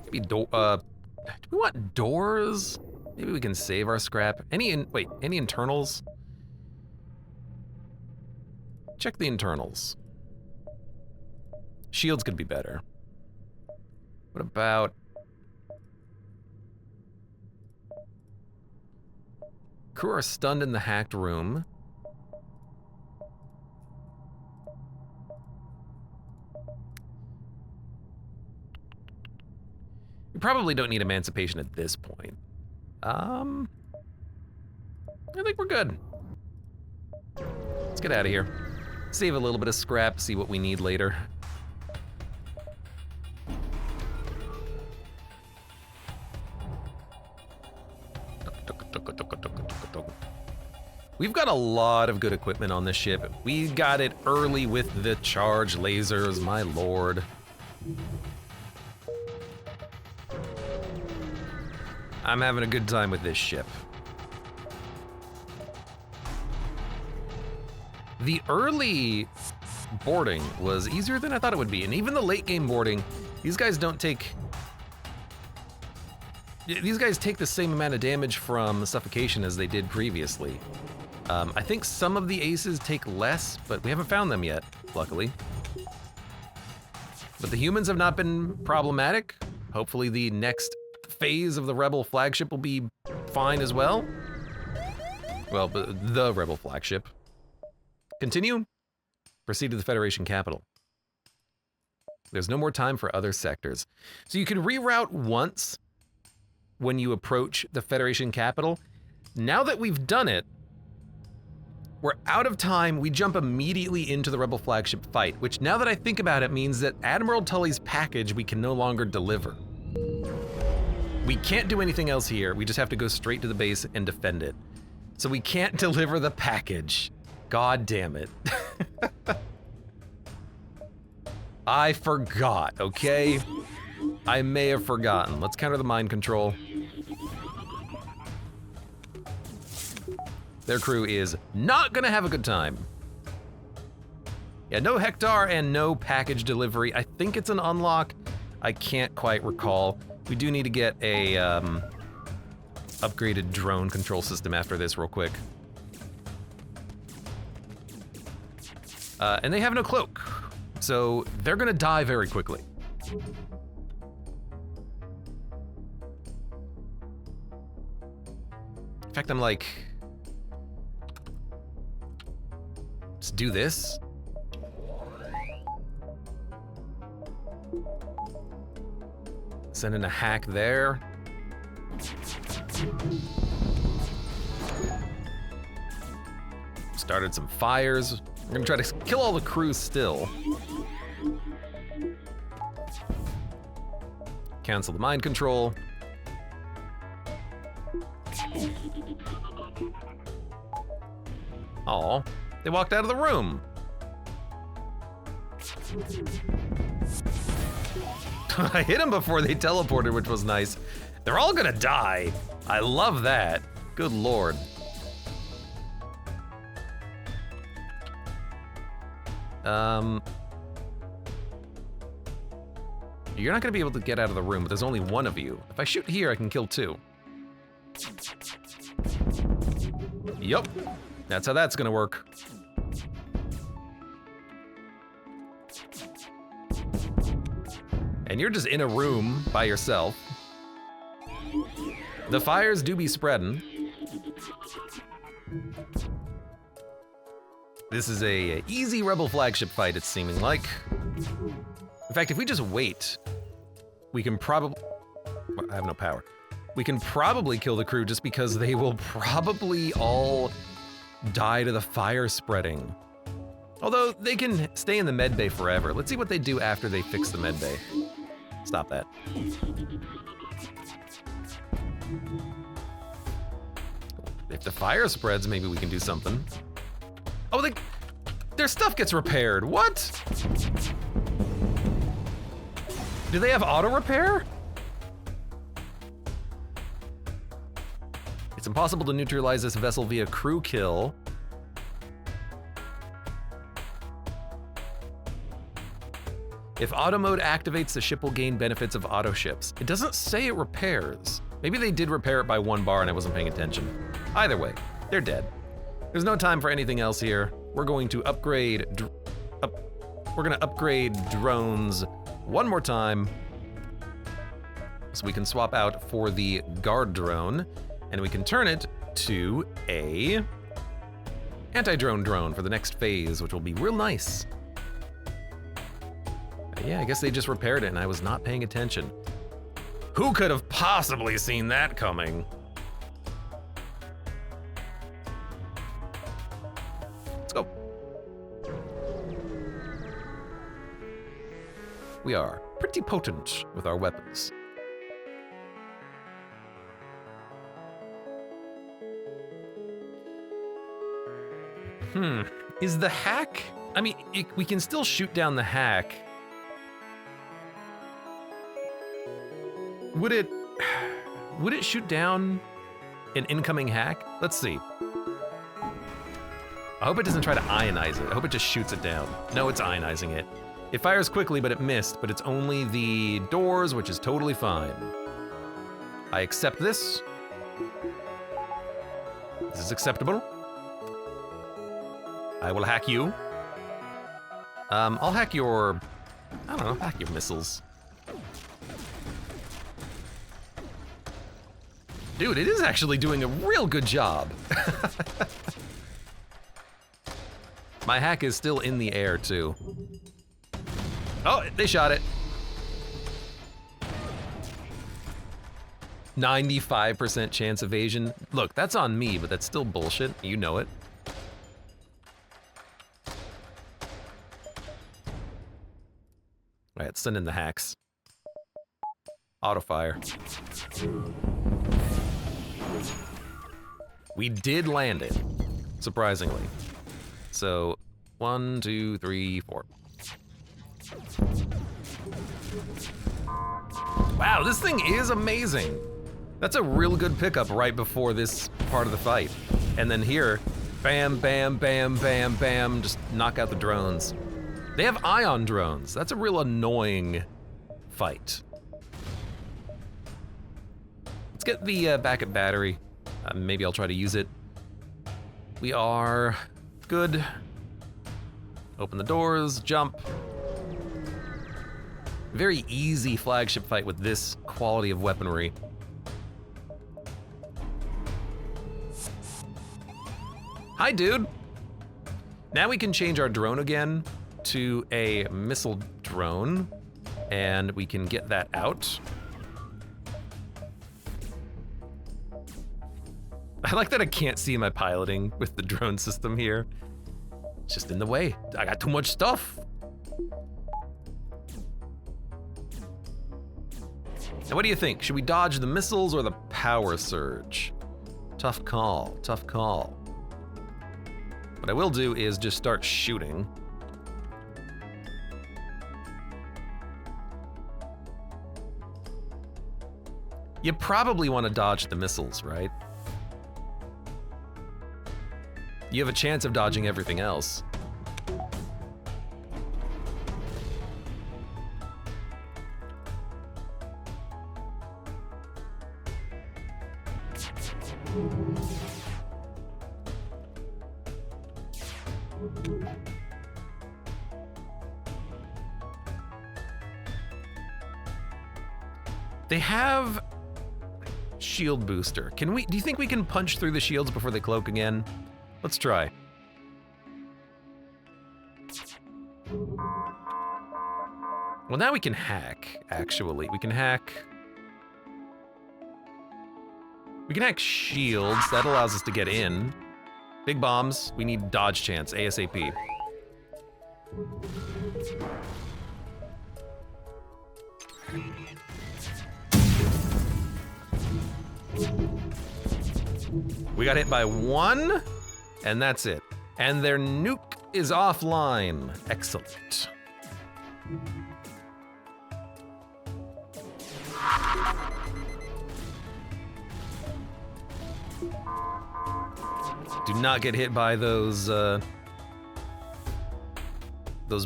[SPEAKER 1] Maybe do we want doors? Maybe we can save our scrap. Any internals? Check the internals. Shields could be better. What about... Crew are stunned in the hacked room. We probably don't need emancipation at this point. I think we're good. Let's get out of here. Save a little bit of scrap, see what we need later. We've got a lot of good equipment on this ship. We got it early with the charge lasers, my lord. I'm having a good time with this ship. The early boarding was easier than I thought it would be, and even the late game boarding, these guys don't take... These guys take the same amount of damage from suffocation as they did previously. I think some of the aces take less, but we haven't found them yet, luckily. But the humans have not been problematic. Hopefully the next phase of the Rebel flagship will be fine as well. Well, the Rebel flagship. Continue. Proceed to the Federation capital. There's no more time for other sectors. So you can reroute once when you approach the Federation capital. Now that we've done it, we're out of time. We jump immediately into the Rebel flagship fight, which now that I think about it means that Admiral Tully's package we can no longer deliver. We can't do anything else here. We just have to go straight to the base and defend it. So we can't deliver the package. God damn it. I forgot, okay? I may have forgotten. Let's counter the mind control. Their crew is not gonna have a good time. Yeah, no Hector and no package delivery. I think it's an unlock. I can't quite recall. We do need to get a upgraded drone control system after this real quick. And they have no cloak, so they're gonna die very quickly. In fact, I'm like, let's do this. Send in a hack there. Started some fires. We're gonna try to kill all the crew still. Cancel the mind control. Aw, they walked out of the room. I hit them before they teleported, which was nice. They're all gonna die. I love that. Good lord. You're not gonna be able to get out of the room, but there's only one of you. If I shoot here, I can kill two. Yup, that's how that's gonna work. And you're just in a room by yourself. The fires do be spreading. This is a easy rebel flagship fight, it's seeming like. In fact, if we just wait, we can probably... I have no power. We can probably kill the crew just because they will probably all die to the fire spreading. Although they can stay in the med bay forever. Let's see what they do after they fix the med bay. Stop that. If the fire spreads, maybe we can do something. Oh, their stuff gets repaired. What? Do they have auto repair? It's impossible to neutralize this vessel via crew kill. If auto mode activates, the ship will gain benefits of auto ships. It doesn't say it repairs. Maybe they did repair it by 1 bar and I wasn't paying attention. Either way, they're dead. There's no time for anything else here. We're going to upgrade, we're gonna upgrade drones one more time so we can swap out for the guard drone and we can turn it to a anti-drone drone for the next phase, which will be real nice. Yeah, I guess they just repaired it and I was not paying attention. Who could have possibly seen that coming? Let's go. We are pretty potent with our weapons. Is the hack? I mean, we can still shoot down the hack. Would it shoot down an incoming hack? Let's see. I hope it doesn't try to ionize it. I hope it just shoots it down. No, it's ionizing it. It fires quickly, but it missed, but it's only the doors, which is totally fine. I accept this. This is acceptable. I will hack you. I'll hack your, I don't know, hack your missiles. Dude, it is actually doing a real good job. My hack is still in the air, too. Oh, they shot it. 95% chance evasion. Look, that's on me, but that's still bullshit. You know it. All right, send in the hacks. Auto fire. We did land it, surprisingly. So, 1, 2, 3, 4. Wow, this thing is amazing. That's a real good pickup right before this part of the fight. And then here, bam, bam, bam, bam, bam, just knock out the drones. They have ion drones. That's a real annoying fight. Let's get the backup battery. Maybe I'll try to use it. We are good. Open the doors, jump. Very easy flagship fight with this quality of weaponry. Hi, dude. Now we can change our drone again to a missile drone, and we can get that out. I like that I can't see my piloting with the drone system here. It's just in the way. I got too much stuff. Now, what do you think? Should we dodge the missiles or the power surge? Tough call, tough call. What I will do is just start shooting. You probably want to dodge the missiles, right? You have a chance of dodging everything else. They have shield booster. Can we, do you think we can punch through the shields before they cloak again? Let's try. Well, now we can hack, actually. We can hack shields. That allows us to get in. Big bombs, we need dodge chance, ASAP. We got hit by one, and that's it. And their nuke is offline. Excellent. Do not get hit by those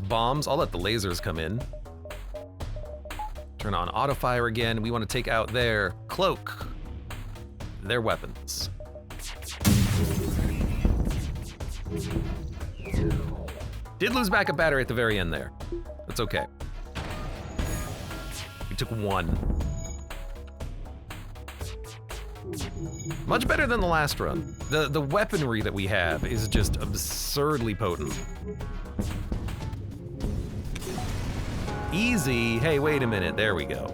[SPEAKER 1] bombs. I'll let the lasers come in. Turn on auto fire again. We want to take out their cloak, their weapons. Did lose back a battery at the very end there. That's okay. We took one. Much better than the last run. The weaponry that we have is just absurdly potent. Easy. Hey, wait a minute. There we go.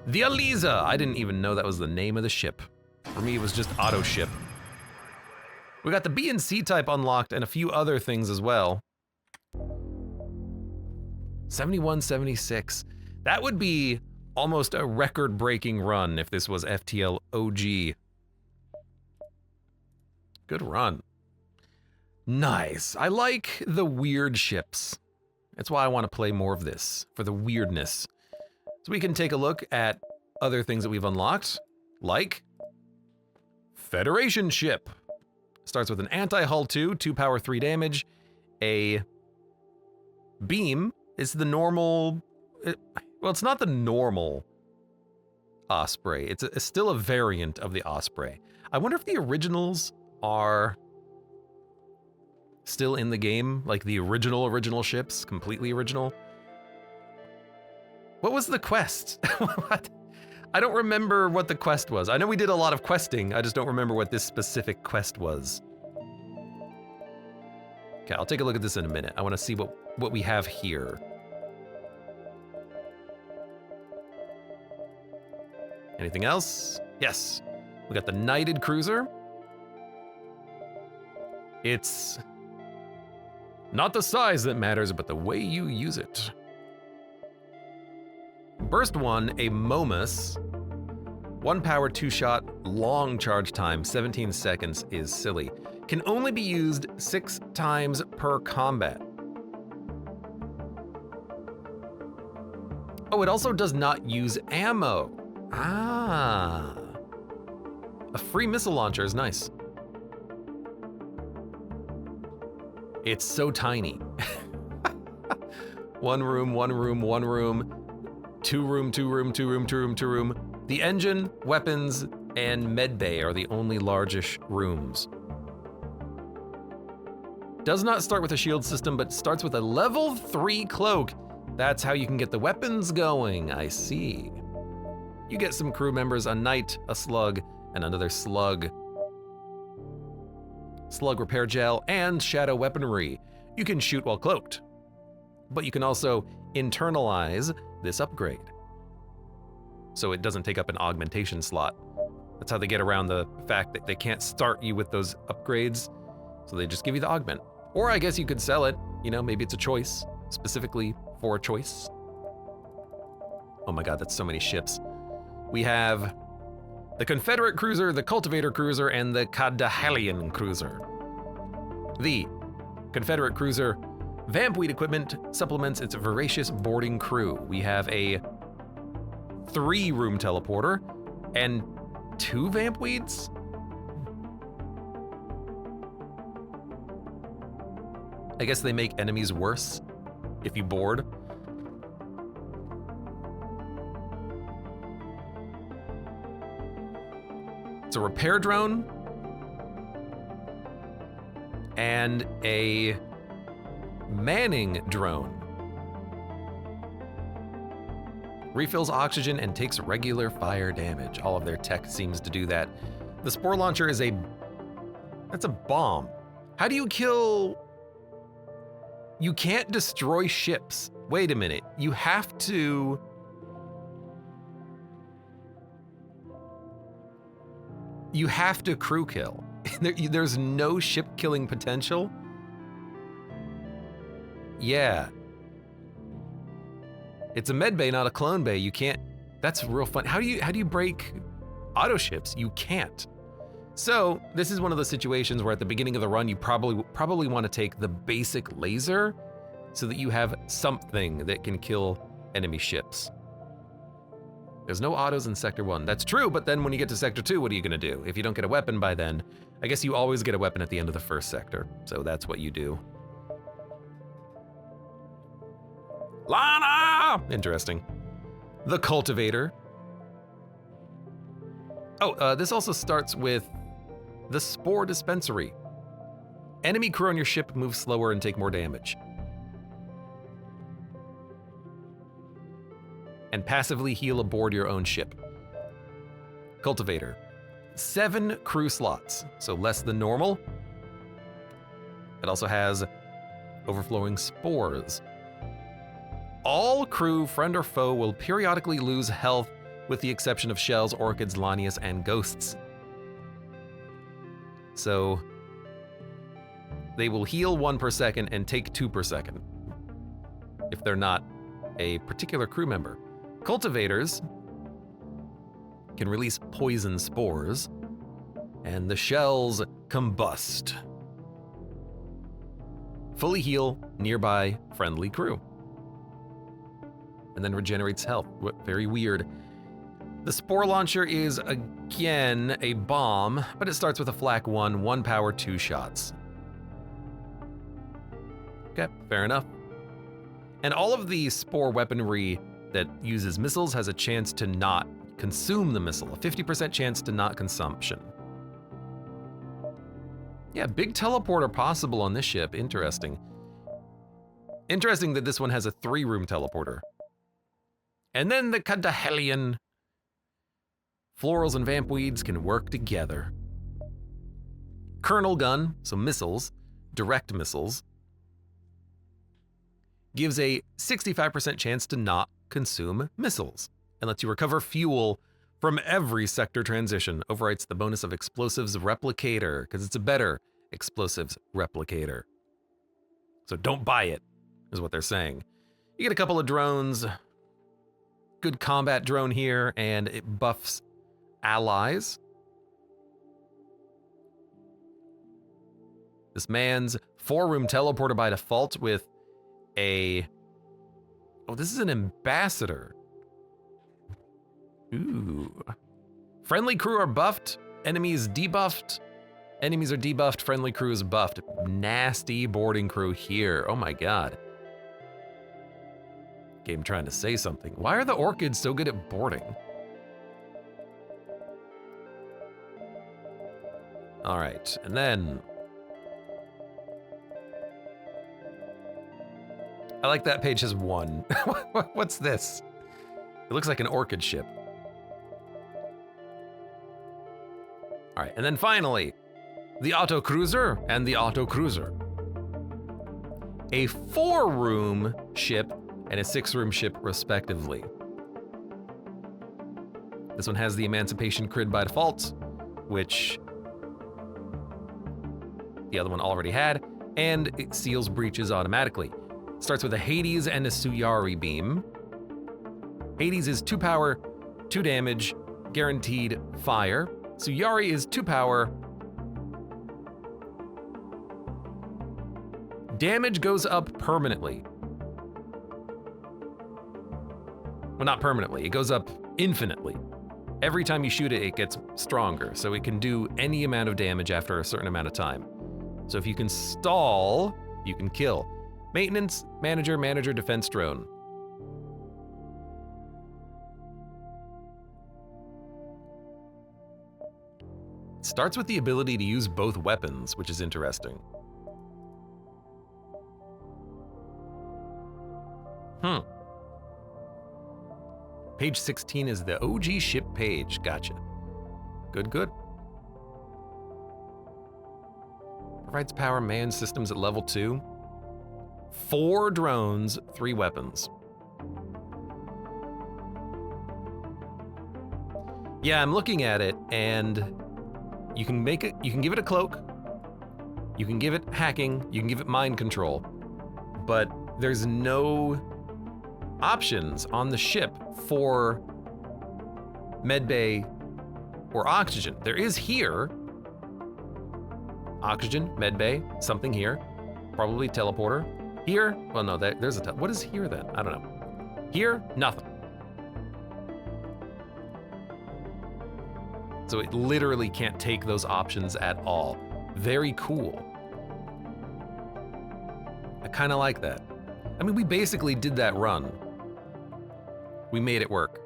[SPEAKER 1] The Aliza. I didn't even know that was the name of the ship. For me, it was just auto ship. We got the B and C type unlocked and a few other things as well. 71, 76. That would be almost a record-breaking run if this was FTL OG. Good run. Nice. I like the weird ships. That's why I want to play more of this, for the weirdness. So we can take a look at other things that we've unlocked, like Federation ship. Starts with an anti-hull 2 power 3 damage, a beam. It's the normal, well, it's not the normal Osprey. It's still a variant of the Osprey. I wonder if the originals are still in the game, like the original ships, completely original. What was the quest? What? I don't remember what the quest was. I know we did a lot of questing, I just don't remember what this specific quest was. Okay, I'll take a look at this in a minute. I want to see what we have here. Anything else? Yes. We got the Knighted Cruiser. It's not the size that matters, but the way you use it. Burst 1, a Momus. 1 power, 2 shot, long charge time, 17 seconds is silly. Can only be used 6 times per combat. Oh, it also does not use ammo. Ah. A free missile launcher is nice. It's so tiny. One room, one room, one room. 2 room, 2 room, 2 room, 2 room, 2 room. The engine, weapons, and med bay are the only largish rooms. Does not start with a shield system, but starts with a level 3 cloak. That's how you can get the weapons going, I see. You get some crew members, a knight, a slug, and another slug. Slug repair gel, and shadow weaponry. You can shoot while cloaked, but you can also internalize this upgrade, so it doesn't take up an augmentation slot. That's how they get around the fact that they can't start you with those upgrades, so they just give you the augment. Or I guess you could sell it, you know, maybe it's a choice, specifically for a choice. Oh my god, that's so many ships. We have the Confederate cruiser, the Cultivator cruiser, and the Kadahalian cruiser. The Confederate cruiser Vampweed equipment supplements its voracious boarding crew. We have a 3-room teleporter and 2 Vampweeds? I guess they make enemies worse if you board. It's a repair drone and a manning drone. Refills oxygen and takes regular fire damage. All of their tech seems to do that. The spore launcher is that's a bomb. How do you kill? You can't destroy ships. Wait a minute, you have to crew kill. There's no ship killing potential. Yeah. It's a med bay, not a clone bay. You can't, that's real fun. How do you break auto ships? You can't. So this is one of those situations where at the beginning of the run, you probably want to take the basic laser so that you have something that can kill enemy ships. There's no autos in Sector 1. That's true, but then when you get to Sector 2, what are you gonna do? If you don't get a weapon by then, I guess you always get a weapon at the end of the first sector. So that's what you do. Lana! Interesting. The Cultivator. Oh, this also starts with the Spore Dispensary. Enemy crew on your ship move slower and take more damage. And passively heal aboard your own ship. Cultivator. 7 crew slots, so less than normal. It also has overflowing spores. All crew, friend or foe, will periodically lose health with the exception of shells, orchids, lanias, and ghosts. So they will heal 1 per second and take 2 per second if they're not a particular crew member. Cultivators can release poison spores, and the shells combust. Fully heal nearby friendly crew, and then regenerates health. Very weird. The spore launcher is, again, a bomb, but it starts with a flak 1 power, 2 shots. Okay, fair enough. And all of the spore weaponry that uses missiles has a chance to not consume the missile, a 50% chance to not consumption. Yeah, big teleporter possible on this ship, interesting. Interesting that this one has a 3-room teleporter. And then the Kadahalian. Florals and Vampweeds can work together. Kernel gun, so missiles, direct missiles, gives a 65% chance to not consume missiles and lets you recover fuel from every sector transition. Overwrites the bonus of explosives replicator because it's a better explosives replicator. So don't buy it, is what they're saying. You get a couple of drones, good combat drone here, and it buffs allies. This man's 4-room teleporter by default with a, oh, this is an ambassador. Ooh. Friendly crew are buffed, enemies debuffed. Enemies are debuffed, friendly crew is buffed. Nasty boarding crew here, oh my god. Game trying to say something. Why are the orchids so good at boarding? All right, and then I like that page has 1. What's this? It looks like an orchid ship. All right, and then finally, the auto cruiser and the auto cruiser. A 4-room ship and a 6-room ship, respectively. This one has the Emancipation Grid by default, which the other one already had, and it seals breaches automatically. Starts with a Hades and a Suyari beam. Hades is 2 power, 2 damage, guaranteed fire. Suyari is 2 power. Damage goes up permanently. Well, not permanently, it goes up infinitely. Every time you shoot it, it gets stronger, so it can do any amount of damage after a certain amount of time. So if you can stall, you can kill. Maintenance, manager, defense drone. It starts with the ability to use both weapons, which is interesting. Page 16 is the OG ship page. Gotcha. Good, good. Provides power manned systems at level 2. 4 drones, 3 weapons. Yeah, I'm looking at it, and you can make it, you can give it a cloak, you can give it hacking, you can give it mind control, but there's no options on the ship for medbay or oxygen. There is here oxygen, medbay, something here, probably teleporter. Here, well no, there's a what is here then? I don't know. Here, nothing. So it literally can't take those options at all. Very cool. I kind of like that. I mean, we basically did that run. We made it work.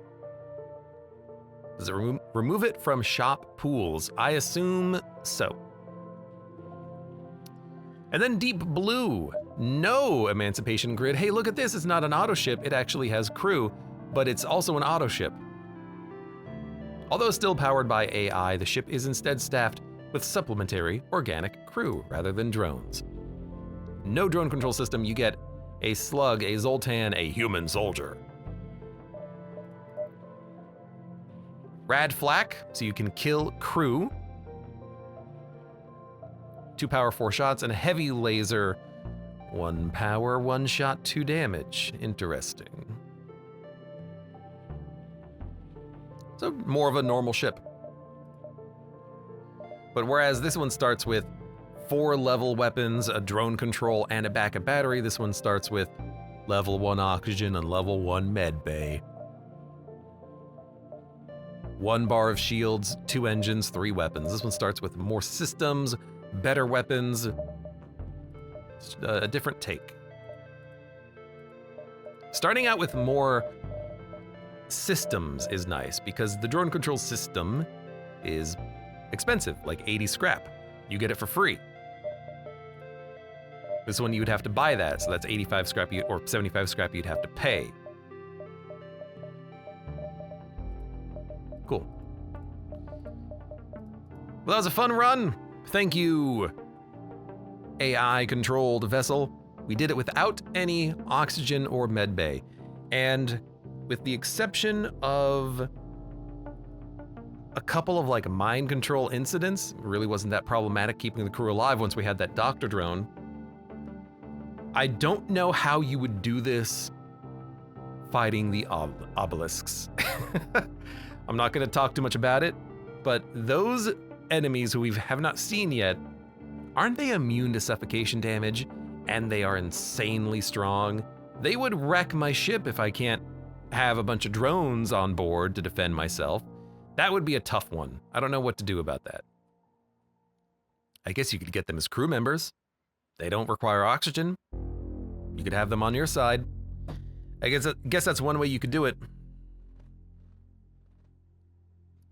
[SPEAKER 1] Does it remove it from shop pools? I assume so. And then Deep Blue. No Emancipation Grid. Hey, look at this. It's not an auto ship. It actually has crew, but it's also an auto ship. Although still powered by AI, the ship is instead staffed with supplementary organic crew rather than drones. No drone control system. You get a slug, a Zoltan, a human soldier. Rad flak, so you can kill crew. 2 power, 4 shots, and a heavy laser. 1 power, 1 shot, 2 damage. Interesting. So more of a normal ship. But whereas this one starts with 4 level weapons, a drone control, and a backup battery, this one starts with level 1 oxygen and level 1 med bay. 1 bar of shields, 2 engines, 3 weapons. This one starts with more systems, better weapons, a different take. Starting out with more systems is nice because the drone control system is expensive, like 80 scrap. You get it for free. This one you would have to buy that, so that's 85 scrap or 75 scrap you'd have to pay. Cool. Well, that was a fun run. Thank you, AI-controlled vessel. We did it without any oxygen or med bay. And with the exception of a couple of like mind control incidents, it really wasn't that problematic keeping the crew alive once we had that doctor drone. I don't know how you would do this fighting the obelisks. I'm not going to talk too much about it, but those enemies who we have not seen yet, aren't they immune to suffocation damage? And they are insanely strong. They would wreck my ship if I can't have a bunch of drones on board to defend myself. That would be a tough one. I don't know what to do about that. I guess you could get them as crew members. They don't require oxygen. You could have them on your side. I guess that's one way you could do it.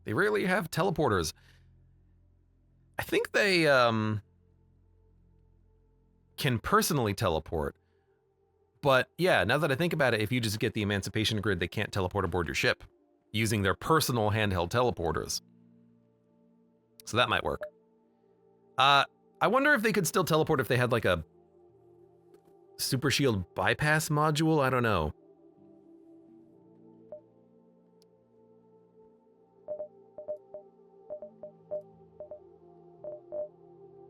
[SPEAKER 1] They rarely have teleporters. I think they can personally teleport, But yeah, now that I think about it, if you just get the Emancipation Grid, they can't teleport aboard your ship using their personal handheld teleporters. So that might work. I wonder if they could still teleport if they had like a super shield bypass module. I don't know.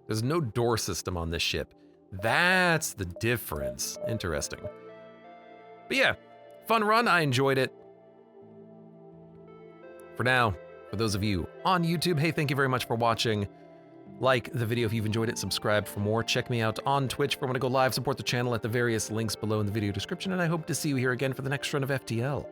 [SPEAKER 1] There's no door system on this ship. That's the difference. Interesting. But yeah, fun run. I enjoyed it. For now, for those of you on YouTube, hey, thank you very much for watching. Like the video if you've enjoyed it, subscribe for more. Check me out on Twitch for when I go live, support the channel at the various links below in the video description, and I hope to see you here again for the next run of FTL.